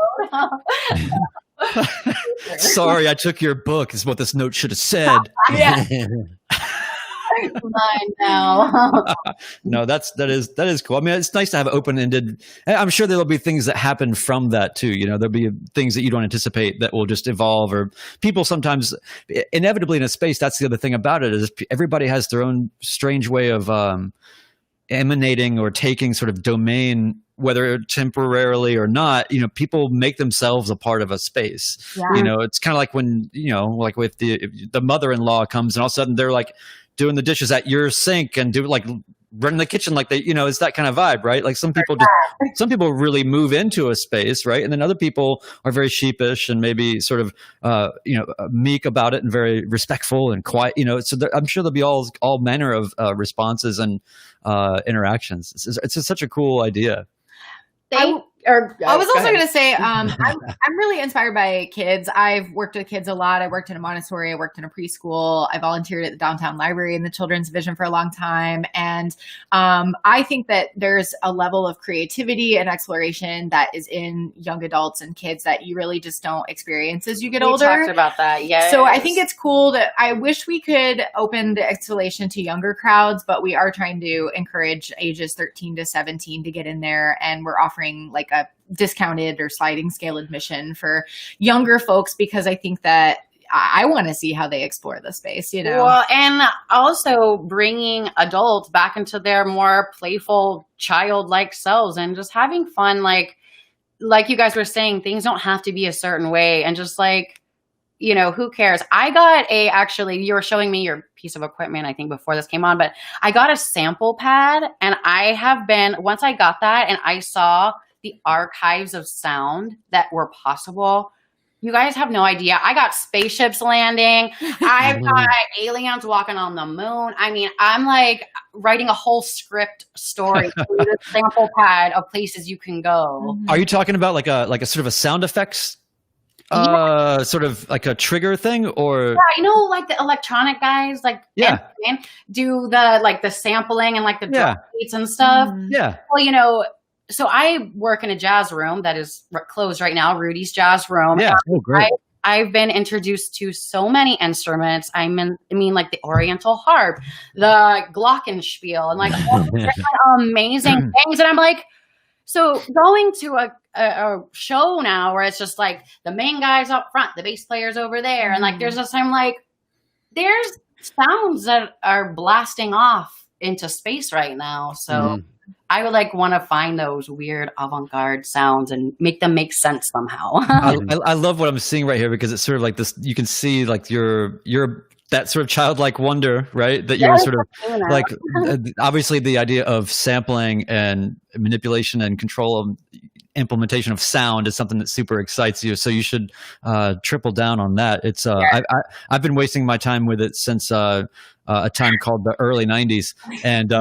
Sorry, I took your book is what this note should have said. Yeah. Mine now. No, that is cool. I mean, it's nice to have open-ended. I'm sure there'll be things that happen from that too. You know, there'll be things that you don't anticipate that will just evolve, or people sometimes inevitably in a space. That's the other thing about it, is everybody has their own strange way of emanating or taking sort of domain, whether temporarily or not. You know, people make themselves a part of a space. Yeah. You know, it's kind of like when, you know, like with the mother-in-law comes and all of a sudden they're like doing the dishes at your sink and do like running the kitchen, like they, you know, it's that kind of vibe, right? Like some people really move into a space, right? And then other people are very sheepish and maybe sort of, you know, meek about it and very respectful and quiet, you know, so I'm sure there'll be all manner of responses and interactions. It's just such a cool idea. I was also going to say, I'm really inspired by kids. I've worked with kids a lot. I worked in a Montessori. I worked in a preschool. I volunteered at the downtown library in the children's division for a long time. And I think that there's a level of creativity and exploration that is in young adults and kids that you really just don't experience as you get older. We talked about that, yes. So I think it's cool that I wish we could open the exploration to younger crowds, but we are trying to encourage ages 13 to 17 to get in there. And we're offering like a discounted or sliding scale admission for younger folks, because I think that I want to see how they explore the space, you know? Well, and also bringing adults back into their more playful, childlike selves and just having fun. Like you guys were saying, things don't have to be a certain way, and just like, you know, who cares? I got actually, you were showing me your piece of equipment, I think before this came on, but I got a sample pad, and I have been, once I got that and I saw the archives of sound that were possible, you guys have no idea. I got spaceships landing. I've got aliens walking on the moon. I mean, I'm like writing a whole script story through the sample pad of places you can go. Are you talking about like a sort of a sound effects sort of like a trigger thing, or you know, like the electronic guys, like do the sampling and like the drum beats and stuff. Yeah. Well, you know, so I work in a jazz room that is closed right now, Rudy's Jazz Room. Yeah. Oh, great. I've been introduced to so many instruments. I mean, like the Oriental harp, the glockenspiel, and like all amazing things. And I'm like, so going to a show now where it's just like the main guys up front, the bass players over there, and like there's just, I'm like, there's sounds that are blasting off into space right now. So I would like want to find those weird avant-garde sounds and make them make sense somehow. I love what I'm seeing right here, because it's sort of like this, you can see like your that sort of childlike wonder, right? That you're sort of like, obviously the idea of sampling and manipulation and control of implementation of sound is something that super excites you. So you should triple down on that. It's I've been wasting my time with it since a time called the early 90s, and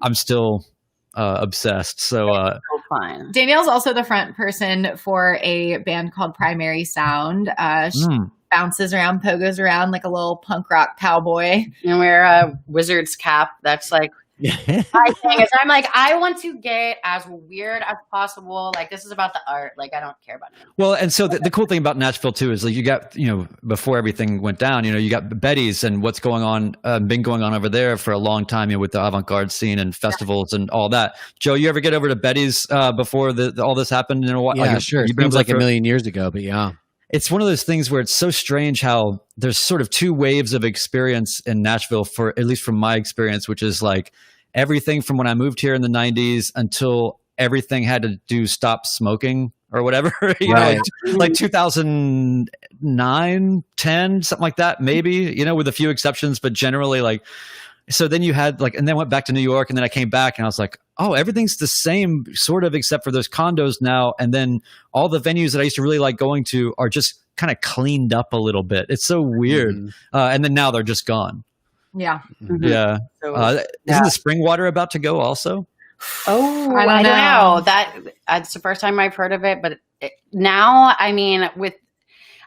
I'm still obsessed. So fun. Danielle's also the front person for a band called Primary Sound. She bounces around, pogoes around like a little punk rock cowboy. And wear a wizard's cap. That's like my thing is, I'm like, I want to get as weird as possible. Like, this is about the art. Like, I don't care about it. Well, and so the cool thing about Nashville too is like, you got, you know, before everything went down, you know, you got Betty's and what's going on, been going on over there for a long time, you know, with the avant-garde scene and festivals and all that. Joe, you ever get over to Betty's before all this happened? You know what? Yeah, sure. It seems like a million years ago, but yeah. It's one of those things where it's so strange how there's sort of two waves of experience in Nashville, for at least from my experience, which is like everything from when I moved here in the 90s until everything had to do stop smoking or whatever, you know, like 2009, 10, something like that, maybe, you know, with a few exceptions, but generally like so then you had like, and then went back to New York, and then I came back and I was like, oh, everything's the same sort of, except for those condos now. And then all the venues that I used to really like going to are just kind of cleaned up a little bit. It's so weird. And then now they're just gone. Yeah. Yeah. So, Isn't the spring water about to go also? Oh, I don't know. That's the first time I've heard of it, but now, I mean,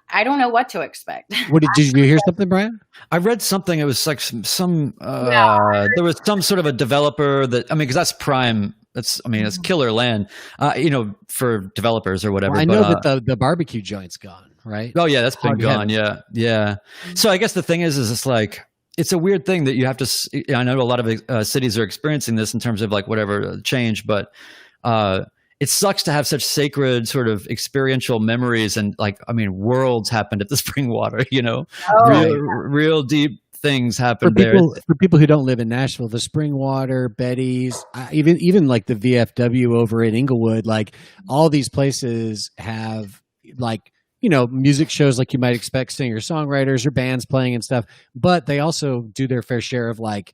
I don't know what to expect. Did you hear something, Brian? I read something. It was like there was some sort of a developer that, I mean, because that's prime. It's killer land, for developers or whatever. Well, I know that the barbecue joint's gone, right? Oh yeah, that's been gone. Yeah. So I guess the thing is it's like, it's a weird thing that you have to. I know a lot of cities are experiencing this in terms of like whatever change, but it sucks to have such sacred sort of experiential memories, and like, I mean, worlds happened at the spring water. Real deep things happened there. For people who don't live in Nashville, the spring water, Betty's, even like the VFW over in Inglewood, like all these places have like, music shows like you might expect, singer-songwriters or bands playing and stuff, but they also do their fair share of like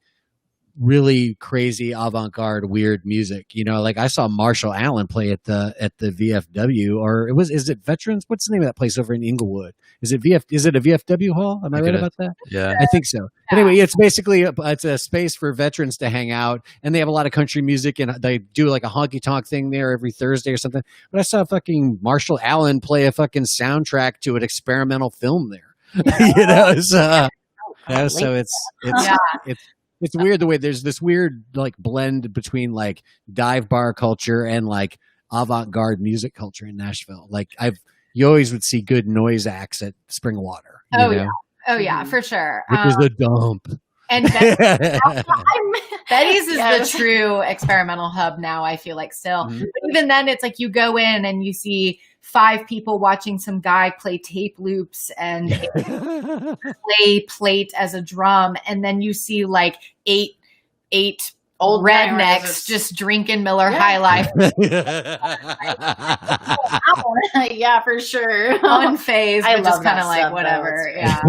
really crazy avant-garde weird music. Like I saw Marshall Allen play at the VFW, or is it Veterans? What's the name of that place over in Inglewood? Is it a VFW hall? Am I right about that? Yeah, I think so. But anyway, it's basically it's a space for veterans to hang out, and they have a lot of country music, and they do like a honky tonk thing there every Thursday or something. But I saw fucking Marshall Allen play a fucking soundtrack to an experimental film there. So it's weird the way there's this weird like blend between like dive bar culture and like avant-garde music culture in Nashville. Like you always would see good noise acts at Spring Water. Oh yeah, for sure. Which is a dump. And Betty's is the true experimental hub now, I feel like still. But even then, it's like you go in and you see 5 people watching some guy play tape loops and play plate as a drum. And then you see like eight old rednecks just drinking Miller High Life. Yeah, for sure. Unfazed, but just kind of like whatever. Yeah.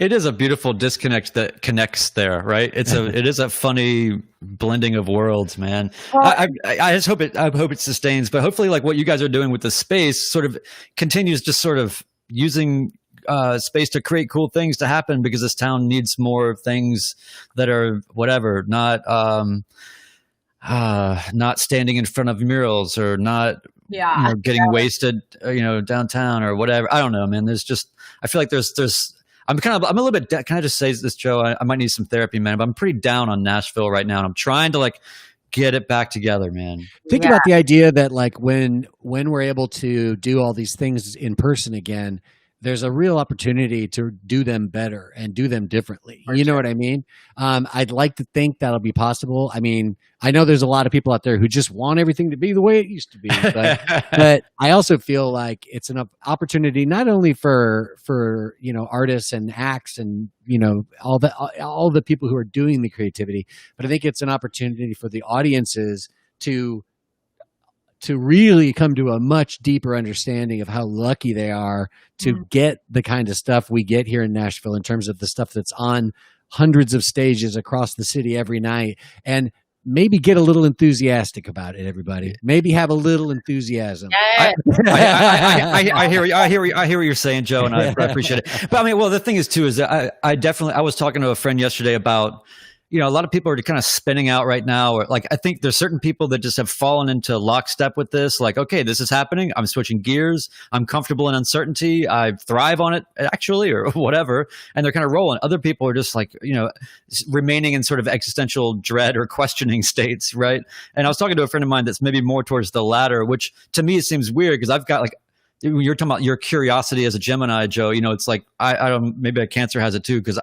It is a beautiful disconnect that connects there, right? It is a funny blending of worlds, man. I just hope it sustains, but hopefully like what you guys are doing with the space sort of continues, just sort of using space to create cool things to happen, because this town needs more things that are whatever, not standing in front of murals, or not getting wasted downtown or whatever. I don't know, man. I feel like I'm a little bit can I just say this, Joe? I might need some therapy, man, but I'm pretty down on Nashville right now, and I'm trying to like get it back together, man. Think about the idea that like when we're able to do all these things in person again, there's a real opportunity to do them better and do them differently. You know what I mean? I'd like to think that'll be possible. I mean, I know there's a lot of people out there who just want everything to be the way it used to be, but I also feel like it's an opportunity not only for artists and acts and all the people who are doing the creativity, but I think it's an opportunity for the audiences to really come to a much deeper understanding of how lucky they are to get the kind of stuff we get here in Nashville, in terms of the stuff that's on hundreds of stages across the city every night, and maybe get a little enthusiastic about it, everybody. Maybe have a little enthusiasm. I hear what you're saying, Joe, and I appreciate it. But I mean, well, the thing is too, is that I was talking to a friend yesterday about, a lot of people are kind of spinning out right now. Or like, I think there's certain people that just have fallen into lockstep with this. Like, okay, this is happening. I'm switching gears. I'm comfortable in uncertainty. I thrive on it, actually, or whatever. And they're kind of rolling. Other people are just like, remaining in sort of existential dread or questioning states, right? And I was talking to a friend of mine that's maybe more towards the latter, which to me it seems weird, because I've got like, you're talking about your curiosity as a Gemini, Joe. It's like I don't. Maybe a Cancer has it too, because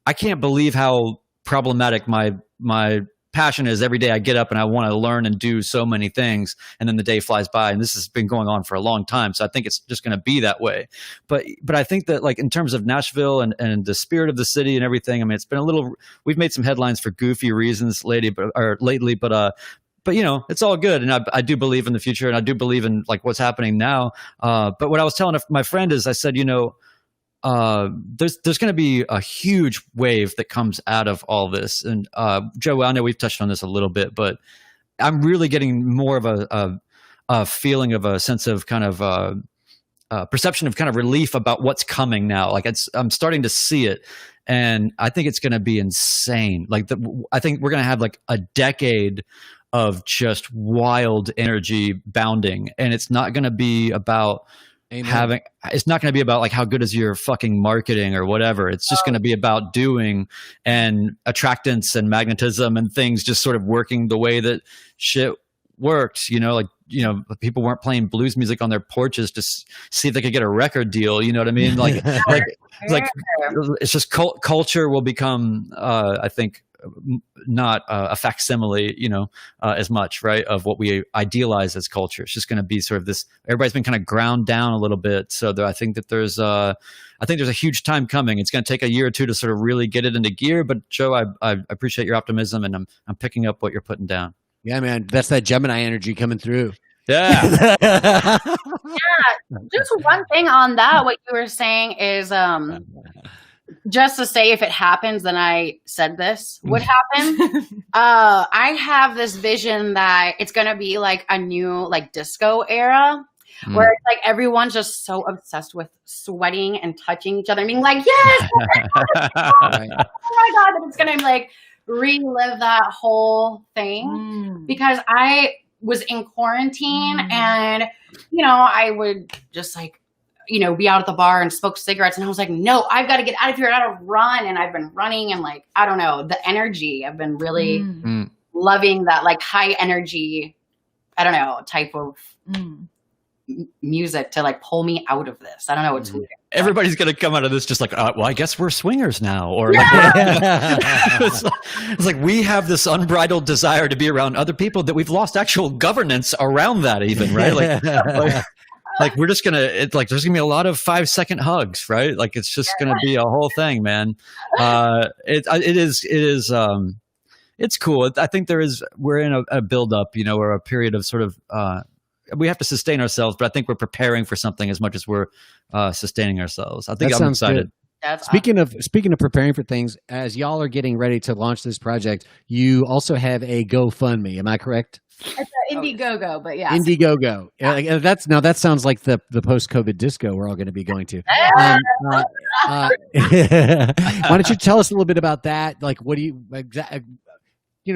I can't believe how problematic my passion is. Every day I get up and I want to learn and do so many things, and then the day flies by, and this has been going on for a long time. So I think it's just going to be that way. But I think that like in terms of Nashville and the spirit of the city and everything, I mean, it's been we've made some headlines for goofy reasons lately, but it's all good. And I do believe in the future, and I do believe in like what's happening now. But what I was telling my friend is, I said, there's going to be a huge wave that comes out of all this. And Joe, I know we've touched on this a little bit, but I'm really getting more of a feeling of a sense of kind of perception of kind of relief about what's coming now. Like I'm starting to see it, and I think it's going to be insane. Like I think we're going to have like a decade of just wild energy bounding, and it's not going to be about it's not going to be about like how good is your fucking marketing or whatever. It's just going to be about doing and attractance and magnetism and things just sort of working the way that shit worked. Like people weren't playing blues music on their porches to see if they could get a record deal. You know what I mean? Like it's just culture will become, I think, not a facsimile, as much, right, of what we idealize as culture. It's just going to be sort of this. Everybody's been kind of ground down a little bit, so I think that there's a huge time coming. It's going to take a year or two to sort of really get it into gear. But Joe, I appreciate your optimism, and I'm picking up what you're putting down. Yeah, man, that's that Gemini energy coming through. Yeah. Yeah. Just one thing on that, what you were saying is, just to say, if it happens, then I said this would happen. I have this vision that it's going to be like a new like disco era where it's like everyone's just so obsessed with sweating and touching each other and being like, yes, oh my God, and it's going to like relive that whole thing because I was in quarantine and, I would just like, be out at the bar and smoke cigarettes. And I was like, no, I've got to get out of here. I got to run. And I've been running and like, I don't know, the energy. I've been really loving that like high energy, I don't know, type of music to like pull me out of this. I don't know. It's weird. Everybody's going to come out of this just like, well, I guess we're swingers now. Or it's like we have this unbridled desire to be around other people that we've lost actual governance around that even, right? Like we're just there's gonna be a lot of 5-second hugs, right? Like it's just gonna be a whole thing, man. It's cool. I think we're in a build up, or a period of sort of, we have to sustain ourselves, but I think we're preparing for something as much as we're sustaining ourselves. I think I'm excited. Speaking of preparing for things, as y'all are getting ready to launch this project, you also have a GoFundMe. Am I correct? It's Indiegogo, but yeah. Indiegogo. Yeah. That sounds like the post-COVID disco we're all going to be going to. Why don't you tell us a little bit about that? Like, what do you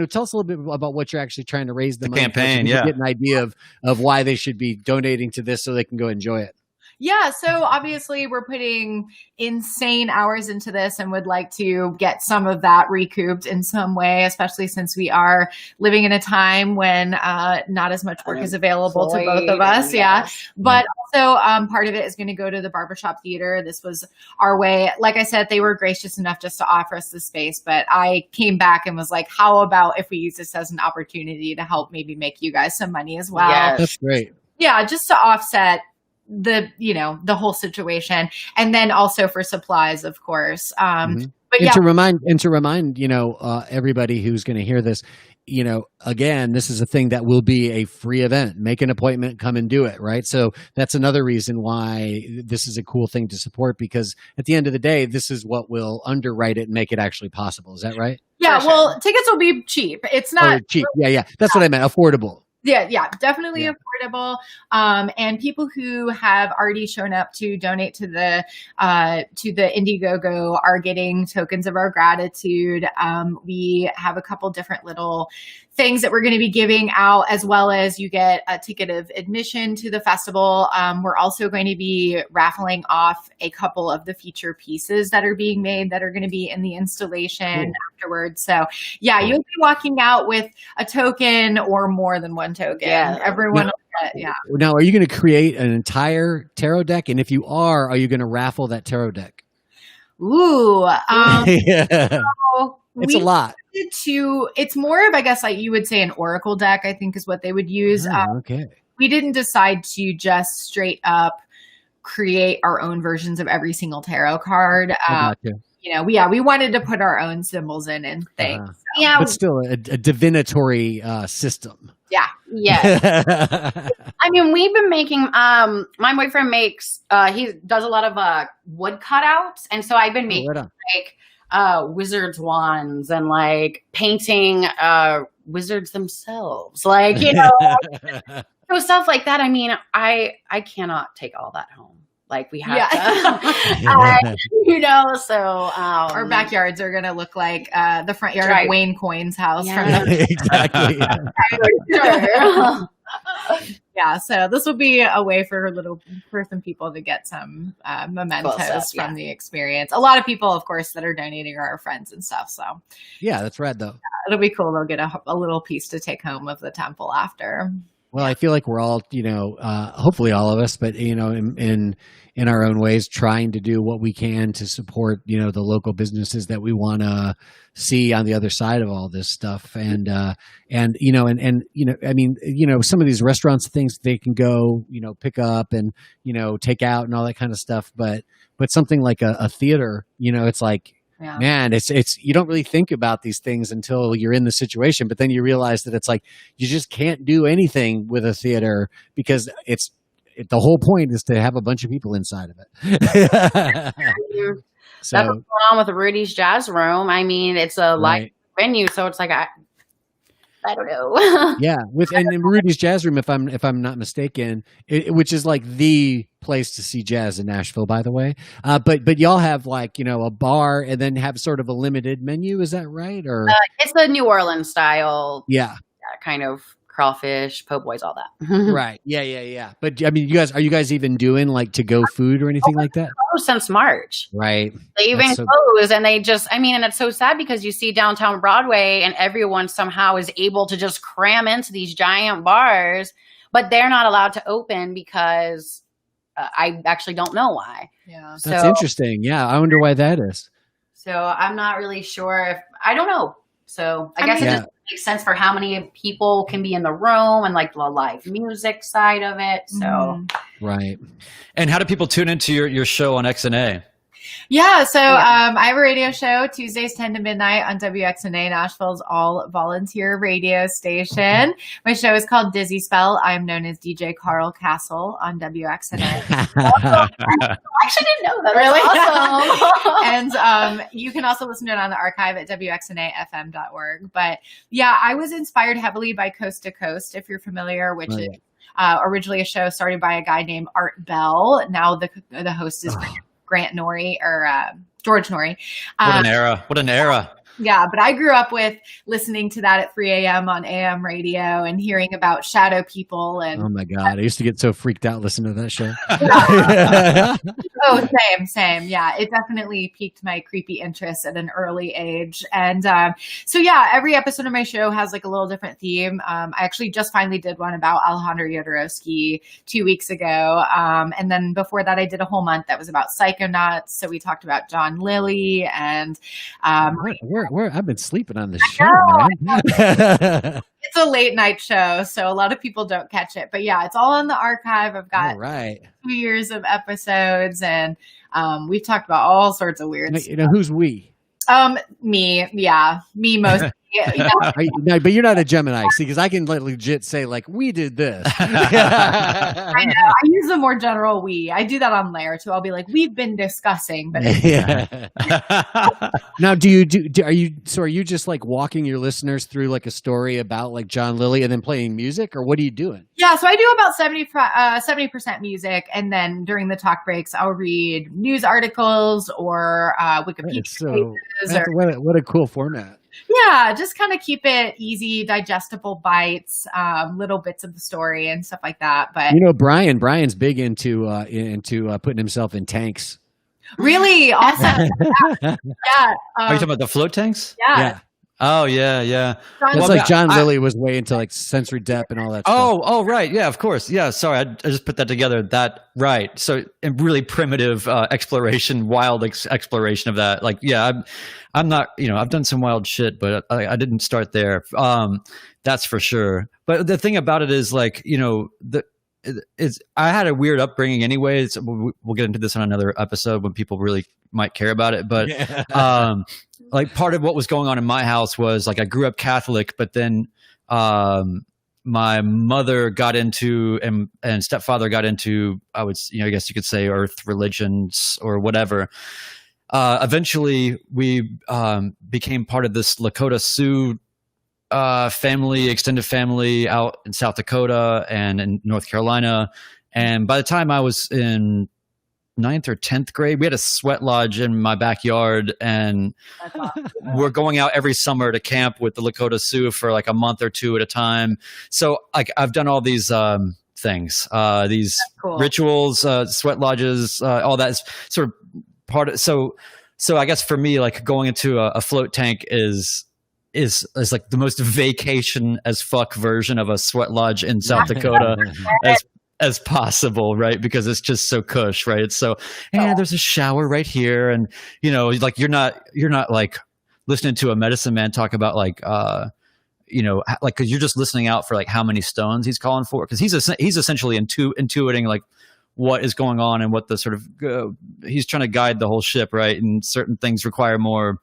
tell us a little bit about what you're actually trying to raise the money campaign, for, so get an idea of why they should be donating to this so they can go enjoy it. Yeah, so obviously we're putting insane hours into this and would like to get some of that recouped in some way, especially since we are living in a time when not as much work is available to both of us. Yeah. But also part of it is going to go to the Barbershop Theater. This was our way. Like I said, they were gracious enough just to offer us the space, but I came back and was like, how about if we use this as an opportunity to help maybe make you guys some money as well? Yes. That's great. Yeah, just to offset the whole situation, and then also for supplies, of course. But to remind everybody who's going to hear this, again, this is a thing that will be a free event. Make an appointment, come and do it, right? So that's another reason why this is a cool thing to support, because at the end of the day, this is what will underwrite it and make it actually possible. Is that right? Yeah, well, tickets will be cheap. It's not cheap. Yeah. That's what I meant. Affordable. Yeah, definitely affordable. And people who have already shown up to donate to the Indiegogo are getting tokens of our gratitude. We have a couple different little things that we're going to be giving out, as well as you get a ticket of admission to the festival. We're also going to be raffling off a couple of the feature pieces that are being made that are going to be in the installation afterwards. So you'll be walking out with a token or more than one token. Yeah. Everyone. Now, are you going to create an entire tarot deck? And if you are you going to raffle that tarot deck? Ooh. It's a lot. It's more of, I guess, like you would say, an oracle deck, I think is what they would use. Okay. We didn't decide to just straight up create our own versions of every single tarot card. We wanted to put our own symbols in and things. But still a divinatory system. Yes. I mean, we've been making, my boyfriend makes, he does a lot of wood cutouts. And so I've been making wizards' wands and like painting wizards themselves. Like, so stuff like that. I mean, I cannot take all that home. Like we have to, so our backyards are going to look like the front yard of Wayne Coyne's house. From Exactly. Yeah, so this will be a way for some people to get some mementos from the experience. A lot of people, of course, that are donating are our friends and stuff. So yeah, that's rad though. Yeah, it'll be cool. They'll get a little piece to take home of the temple after. Well, I feel like we're all, hopefully all of us, but in our own ways, trying to do what we can to support, the local businesses that we want to see on the other side of all this stuff. And some of these restaurants, things they can go, pick up and, take out and all that kind of stuff. But something like a theater, it's like, man, it's you don't really think about these things until you're in the situation, but then you realize that it's like you just can't do anything with a theater because the whole point is to have a bunch of people inside of it. So, that's what's going on with Rudy's Jazz Room. I mean, it's a live venue, so it's like I don't know. Yeah, and in Rudy's Jazz Room, if I'm not mistaken, which is like the place to see jazz in Nashville, by the way. But y'all have like a bar and then have sort of a limited menu. Is that right? Or it's the New Orleans style. Yeah, kind of crawfish, po' boys, all that. Right. Yeah. But I mean, are you guys even doing like to go food or anything like that? Since March. Right. They even close and they just, and it's so sad because you see downtown Broadway and everyone somehow is able to just cram into these giant bars, but they're not allowed to open because I actually don't know why. Yeah. That's interesting. Yeah. I wonder why that is. So I'm not really sure I don't know. So I guess it just makes sense for how many people can be in the room and like the live music side of it. So right. And how do people tune into your show on XNA? Yeah, so I have a radio show Tuesdays 10 to midnight on WXNA, Nashville's all volunteer radio station. My show is called Dizzy Spell. I'm known as DJ Carl Castle on WXNA. I actually didn't know that. Really? Awesome. And you can also listen to it on the archive at WXNAFM.org. But yeah, I was inspired heavily by Coast to Coast, if you're familiar, which is originally a show started by a guy named Art Bell. Now the host is Grant Norrie or George Norrie. What an era. Yeah, but I grew up with listening to that at 3 a.m. on AM radio and hearing about shadow people. And oh my God, I used to get so freaked out listening to that show. Oh, same. Yeah, it definitely piqued my creepy interest at an early age. And so yeah, every episode of my show has like a little different theme. I actually just finally did one about Alejandro Jodorowsky 2 weeks ago. And then before that, I did a whole month that was about psychonauts. So we talked about John Lilly and I've been sleeping on this show, man. It's a late night show, so a lot of people don't catch it. But yeah, it's all in the archive. I've got 2 years of episodes, and we've talked about all sorts of weird stuff. Who's we? Me. Yeah, me mostly. Yeah. No, but you're not a Gemini, see, because I can legit say like we did this. I know. I use the more general we. I do that on Lair too. I'll be like, we've been discussing, but now, are you just like walking your listeners through like a story about like John Lilly and then playing music, or what are you doing? Yeah, so I do about 70% music, and then during the talk breaks, I'll read news articles or Wikipedia pages. What a cool format. Yeah, just kind of keep it easy, digestible bites, little bits of the story and stuff like that. But Brian's big into putting himself in tanks. Really awesome. Yeah. Are you talking about the float tanks? Yeah. Oh yeah. It's like John Lilly was way into like sensory depth and all that stuff. Oh right, yeah, of course, yeah. Sorry, I just put that together. Right. So a really primitive exploration, wild exploration of that. Like, yeah, I'm not. I've done some wild shit, but I didn't start there. That's for sure. But the thing about it is, like, I had a weird upbringing anyway. We'll get into this on another episode when people really might care about it. But like part of what was going on in my house was like I grew up Catholic, but then my mother got into and stepfather got into, I guess you could say earth religions or whatever. Eventually we became part of this Lakota Sioux family, extended family out in South Dakota and in North Carolina. And by the time I was in 9th or 10th grade, we had a sweat lodge in my backyard, and we're going out every summer to camp with the Lakota Sioux for like a month or two at a time. So like I've done all these things, these cool rituals, sweat lodges, all that is sort of part of. So I guess for me, like going into a float tank is like the most vacation as fuck version of a sweat lodge in South Dakota as possible, right? Because it's just so cush, right? It's so, there's a shower right here, and like you're not like listening to a medicine man talk about like like, because you're just listening out for like how many stones he's calling for, because he's essentially intuiting like what is going on and what the sort of he's trying to guide the whole ship, right? And certain things require more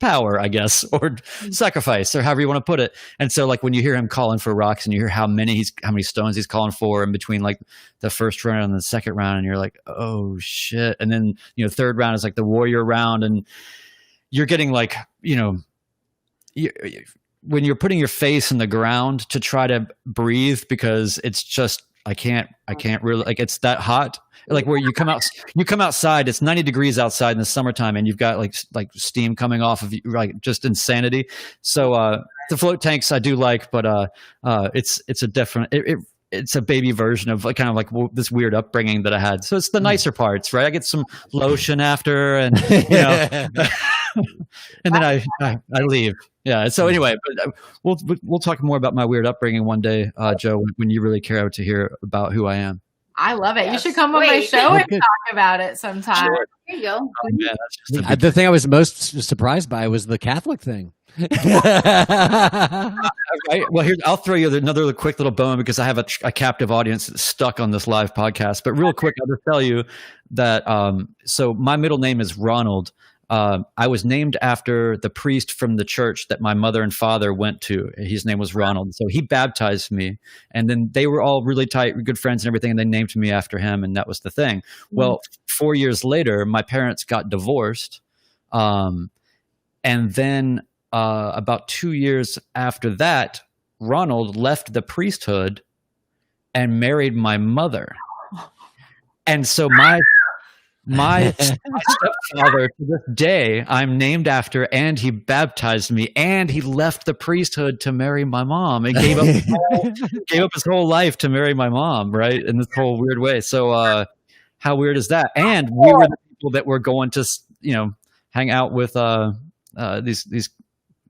power, I guess, or sacrifice, or however you want to put it. And so like when you hear him calling for rocks and you hear how many stones he's calling for in between like the first round and the second round, and you're like, oh shit. And then third round is like the warrior round, and you're getting like when you're putting your face in the ground to try to breathe, because it's just I can't really, like, it's that hot. Like where you come outside, it's 90 degrees outside in the summertime, and you've got like steam coming off of you, like just insanity. So the float tanks I do like, but it's a different, it's a baby version of like kind of like this weird upbringing that I had. So it's the nicer parts, right? I get some lotion after, and and then I leave. Yeah. So anyway, but we'll talk more about my weird upbringing one day, Joe, when you really care to hear about who I am. I love it. Yes. You should come on my show and talk about it sometime. Sure. There you go. Oh, man, the thing I was most surprised by was the Catholic thing. Right. Well, I'll throw you another quick little bone, because I have a captive audience that's stuck on this live podcast. But real quick, I'll just tell you that so my middle name is Ronald. I was named after the priest from the church that my mother and father went to. His name was Ronald. So he baptized me, and then they were all really tight, good friends and everything, and they named me after him, and that was the thing. Well, 4 years later, my parents got divorced. And then about 2 years after that, Ronald left the priesthood and married my mother. And so my stepfather, to this day, I'm named after, and he baptized me, and he left the priesthood to marry my mom, and gave up his whole life to marry my mom, right? In this whole weird way. So how weird is that? And we were the people that were going to, hang out with these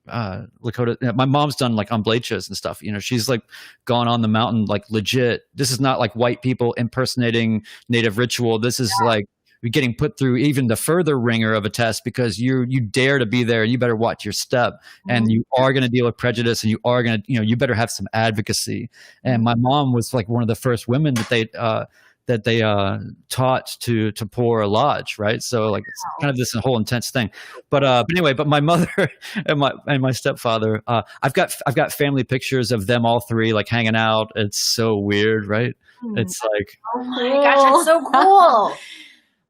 Lakota. My mom's done like ombleches and stuff. She's like gone on the mountain, like legit. This is not like white people impersonating native ritual. This is like you're getting put through even the further ringer of a test, because you dare to be there, and you better watch your step, and you are going to deal with prejudice, and you are going to, you better have some advocacy. And my mom was like one of the first women that they taught to pour a lodge, right? So like it's kind of this whole intense thing. But anyway, but my mother and my stepfather, I've got family pictures of them all three like hanging out. It's so weird, right? It's like, oh my gosh, that's so cool.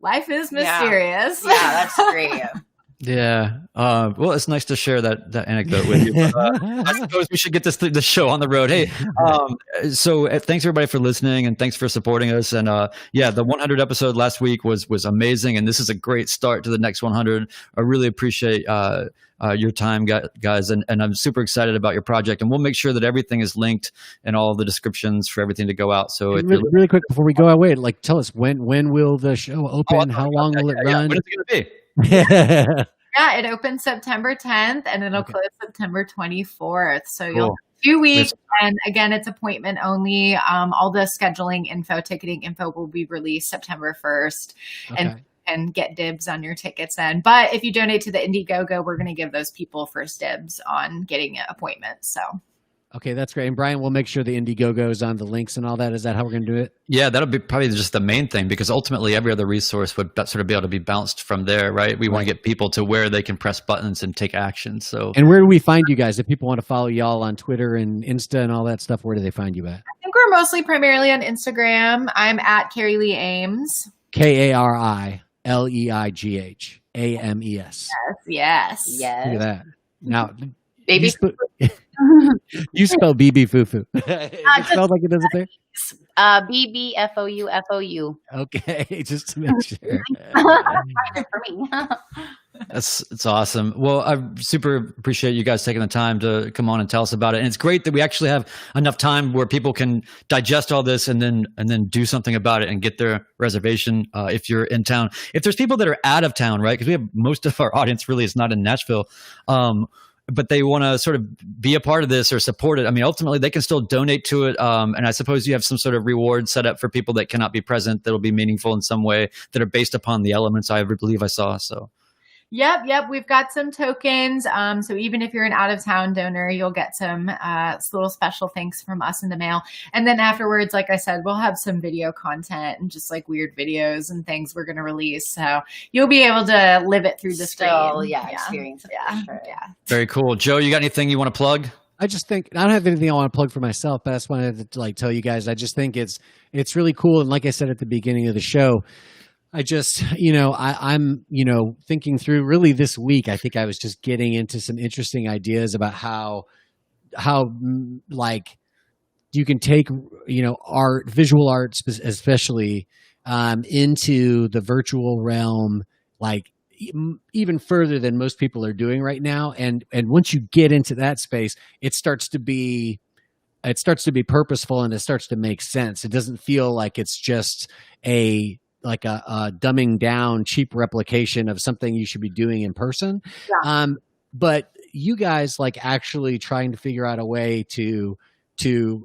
Life is mysterious. Yeah, that's great. Yeah. Well, it's nice to share that anecdote with you. But, I suppose we should get this show on the road. Hey, so thanks everybody for listening, and thanks for supporting us. And the 100 episode last week was amazing, and this is a great start to the next 100. I really appreciate your time, guys, and I'm super excited about your project. And we'll make sure that everything is linked in all the descriptions for everything to go out. So really quick before we go away, like tell us when will the show open? How long will it run? When is it going to be? Yeah, it opens September 10th, and it'll close September 24th. So you'll have 2 weeks. And again, it's appointment only. All the scheduling info, ticketing info will be released September 1st. And get dibs on your tickets then. But if you donate to the Indiegogo, we're going to give those people first dibs on getting appointments. So Okay, that's great. And Brian, we'll make sure the Indiegogo is on the links and all that. Is that how we're going to do it? Yeah, that'll be probably just the main thing, because ultimately every other resource would sort of be able to be bounced from there, right? We want to get people to where they can press buttons and take action. So, and where do we find you guys? If people want to follow y'all on Twitter and Insta and all that stuff, where do they find you at? I think we're mostly primarily on Instagram. I'm at Kari Leigh Ames. KariLeighAmes. Yes. Look at that. Now, Baby. you spell BB Fou Fou. Is it spelled like it does up there? BBFOU. Okay, just to make sure. For me. it's awesome. Well, I super appreciate you guys taking the time to come on and tell us about it. And it's great that we actually have enough time where people can digest all this and then do something about it and get their reservation if you're in town. If there's people that are out of town, right? Because we have most of our audience really is not in Nashville. But they want to sort of be a part of this or support it. I mean, ultimately, they can still donate to it. And I suppose you have some sort of reward set up for people that cannot be present that'll be meaningful in some way that are based upon the elements I believe I saw. So. Yep. We've got some tokens. So even if you're an out of town donor, you'll get some little special thanks from us in the mail. And then afterwards, like I said, we'll have some video content and just like weird videos and things we're going to release. So you'll be able to live it through the screen. Experience it. Yeah. Sure. Yeah. Very cool. Joe, you got anything you want to plug? I just think I don't have anything I want to plug for myself, but I just wanted to tell you guys. I just think it's really cool. And like I said at the beginning of the show, I just, I'm thinking through really this week. I think I was just getting into some interesting ideas about how like you can take, art, visual art, especially, into the virtual realm, like even further than most people are doing right now. And once you get into that space, it starts to be purposeful and it starts to make sense. It doesn't feel like it's just a dumbing down cheap replication of something you should be doing in person. Yeah. But you guys actually trying to figure out a way to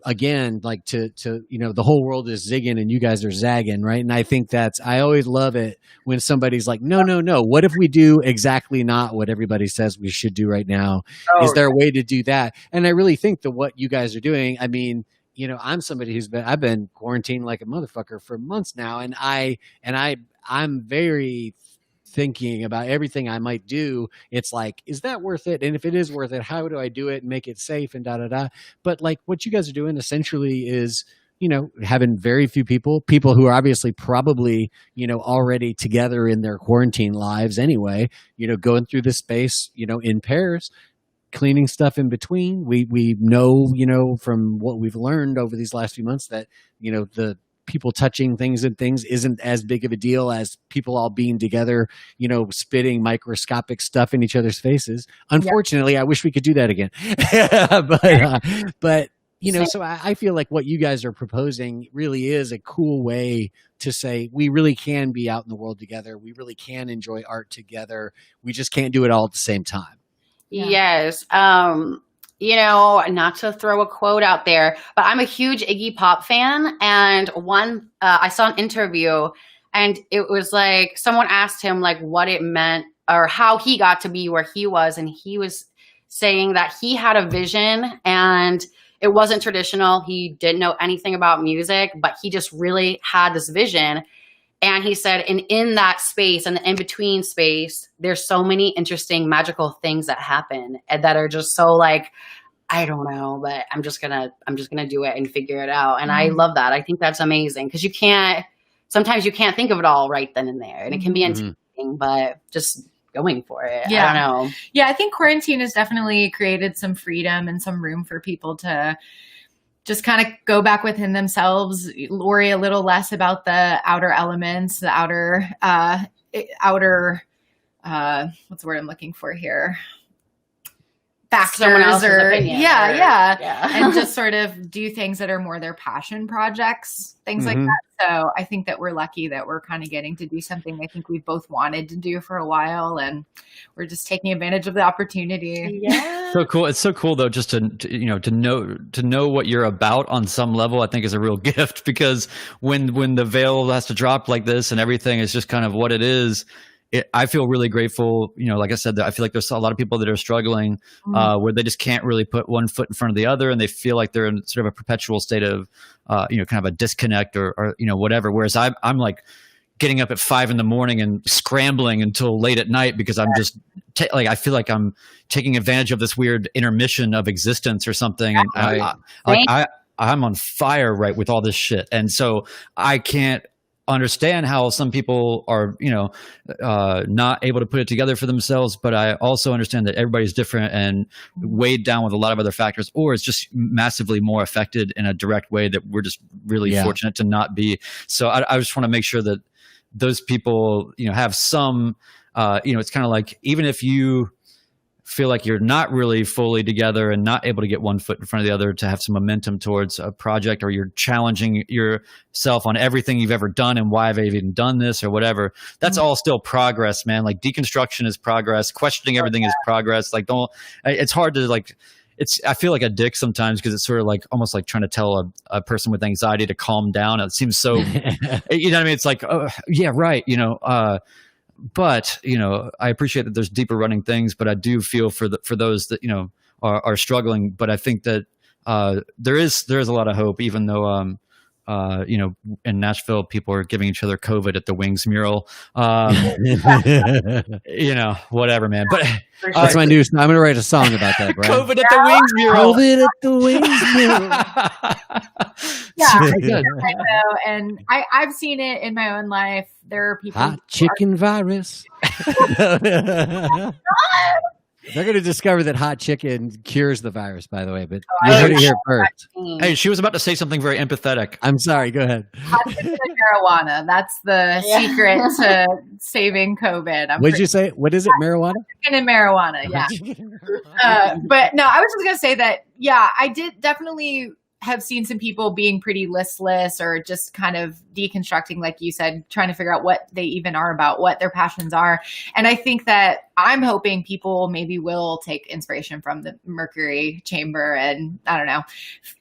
again, the whole world is zigging and you guys are zagging, right? And I think I always love it when somebody's like, no. What if we do exactly not what everybody says we should do right now? Is there a way to do that? And I really think that what you guys are doing, I mean, I'm somebody I've been quarantined like a motherfucker for months now. And I'm very thinking about everything I might do. It's like, is that worth it? And if it is worth it, how do I do it and make it safe and da-da-da. But what you guys are doing essentially is, having very few people who are obviously probably, already together in their quarantine lives anyway, going through this space, in pairs, cleaning stuff in between. We know, from what we've learned over these last few months that, the people touching things isn't as big of a deal as people all being together, spitting microscopic stuff in each other's faces. Unfortunately, yeah. I wish we could do that again. but so I feel like what you guys are proposing really is a cool way to say we really can be out in the world together. We really can enjoy art together. We just can't do it all at the same time. Yeah. Yes. Not to throw a quote out there, but I'm a huge Iggy Pop fan. And I saw an interview and it was like, someone asked him what it meant or how he got to be where he was. And he was saying that he had a vision and it wasn't traditional. He didn't know anything about music, but he just really had this vision. And he said, and in that space and the in-between space, there's so many interesting magical things that happen and that are just so I don't know, but I'm just gonna do it and figure it out. And I love that. I think that's amazing because sometimes you can't think of it all right then and there. And it can be intimidating, but just going for it. Yeah. I don't know. Yeah, I think quarantine has definitely created some freedom and some room for people to just kind of go back within themselves, worry a little less about the outer elements, the outer, what's the word I'm looking for here? Factors or opinion, yeah. And just sort of do things that are more their passion projects, things like that. So I think that we're lucky that we're kind of getting to do something I think we've both wanted to do for a while, and we're just taking advantage of the opportunity. Yeah. So cool. It's so cool though, just to know what you're about on some level, I think is a real gift, because when the veil has to drop like this and everything is just kind of what it is, I feel really grateful. Like I said, that I feel like there's a lot of people that are struggling where they just can't really put one foot in front of the other, and they feel like they're in sort of a perpetual state of, kind of a disconnect or whatever. Whereas I'm like getting up at 5 a.m. and scrambling until late at night because I'm just I feel like I'm taking advantage of this weird intermission of existence or something. And I'm on fire with all this shit. And so I can't understand how some people are, not able to put it together for themselves. But I also understand that everybody's different and weighed down with a lot of other factors, or it's just massively more affected in a direct way that we're just really fortunate to not be. So I just want to make sure that those people, have some, it's kind of like, even if you feel like you're not really fully together and not able to get one foot in front of the other to have some momentum towards a project, or you're challenging yourself on everything you've ever done and why have I even done this or whatever, that's all still progress, man. Like deconstruction is progress. Questioning everything is progress. Like it's hard to I feel like a dick sometimes because it's sort of like almost like trying to tell a person with anxiety to calm down. It seems so, you know what I mean? It's like, oh, yeah, right. But I appreciate that there's deeper running things, but I do feel for those that, are struggling. But I think that there is a lot of hope, even though, in Nashville, people are giving each other COVID at the Wings mural. Whatever, man. But that's my new. I'm going to write a song about that, Brian. COVID at the Wings mural. COVID at the Wings mural. I know, and I've seen it in my own life. There are people. Hot chicken virus. They're going to discover that hot chicken cures the virus, by the way, but you heard it here first. Hey, she was about to say something very empathetic. I'm sorry. Go ahead. Hot chicken and marijuana. That's the secret to saving COVID. What did you say? What is it? Marijuana? Chicken and marijuana. Yeah. But no, I was just going to say that, I did definitely have seen some people being pretty listless or just kind of deconstructing, like you said, trying to figure out what they even are about, what their passions are. And I think that I'm hoping people maybe will take inspiration from the Mercury Chamber and, I don't know,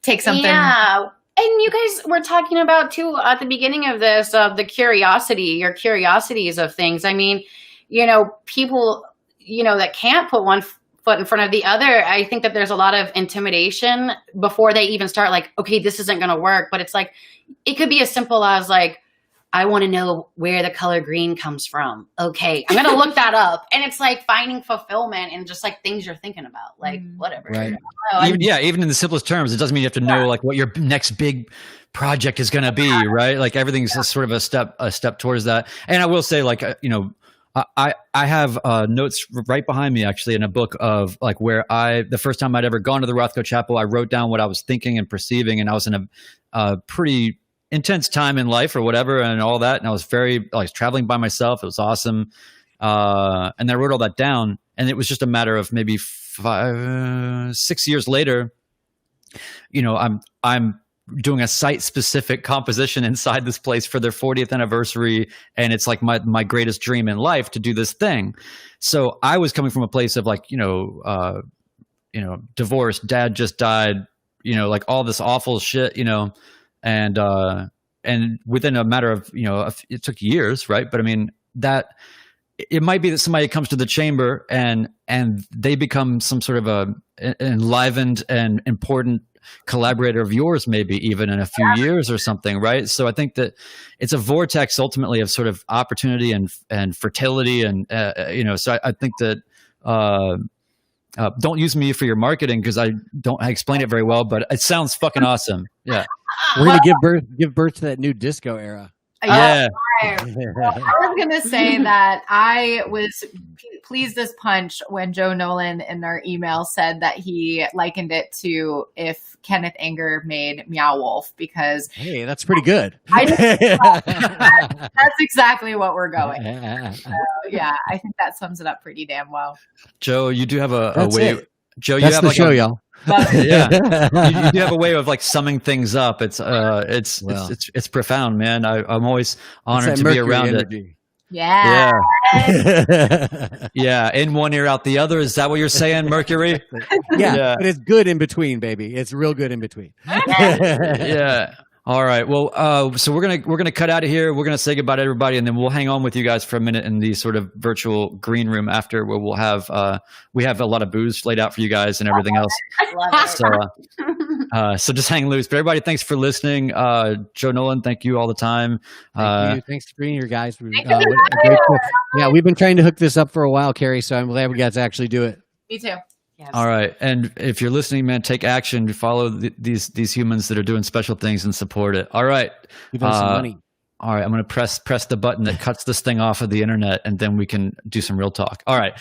take something. Yeah. And you guys were talking about too at the beginning of this, of the curiosity, your curiosities of things. I mean, people, that can't put one foot in front of the other. I think that there's a lot of intimidation before they even start, like, okay, this isn't going to work. But it's like, it could be as simple as like, I want to know where the color green comes from. Okay, I'm going to look that up. And it's like finding fulfillment and just like things you're thinking about, like whatever. Right. Even in the simplest terms, it doesn't mean you have to know like what your next big project is going to be, right? Like everything's just sort of a step towards that. And I will say, like, I have notes right behind me, actually, in a book of like where the first time I'd ever gone to the Rothko Chapel, I wrote down what I was thinking and perceiving, and I was in a pretty intense time in life or whatever and all that. And I was traveling by myself. It was awesome. And I wrote all that down, and it was just a matter of maybe 6 years later, I'm doing a site-specific composition inside this place for their 40th anniversary, and it's like my greatest dream in life to do this thing. So I was coming from a place of like, divorce, dad just died, like all this awful shit, and within a matter of, it took years, right? But I mean, that it might be that somebody comes to the chamber and they become some sort of a enlivened and important collaborator of yours, maybe even in a few years or something, right? So I think that it's a vortex ultimately of sort of opportunity and fertility, and so I think that don't use me for your marketing because I explain it very well, but it sounds fucking awesome. Yeah, we're gonna give birth to that new disco era. Yeah. I was going to say that I was pleased as punch when Joe Nolan in our email said that he likened it to if Kenneth Anger made Meow Wolf, because hey, that's pretty good. That's exactly what we're going. So, yeah, I think that sums it up pretty damn well. Joe, you do have a way. Joe, that's you have the like show, y'all. Yeah, you do have a way of like summing things up. It's profound, man. I'm always honored to be around energy. Yeah. Yeah. In one ear, out the other. Is that what you're saying, Mercury? Yeah, but it's good in between, baby. It's real good in between. Yeah. All right. Well, so we're gonna cut out of here. We're gonna say goodbye to everybody, and then we'll hang on with you guys for a minute in the sort of virtual green room after, where we'll have we have a lot of booze laid out for you guys and everything else. So just hang loose. But everybody, thanks for listening. Joe Nolan, thank you all the time. Thank you. Thanks for being here, guys. Yeah, we've been trying to hook this up for a while, Kari. So I'm glad we got to actually do it. Me too. Yes. All right, and if you're listening, man, take action. Follow these humans that are doing special things and support it. All right, Give us some money. All right, I'm going to press the button that cuts this thing off of the internet, and then we can do some real talk. All right.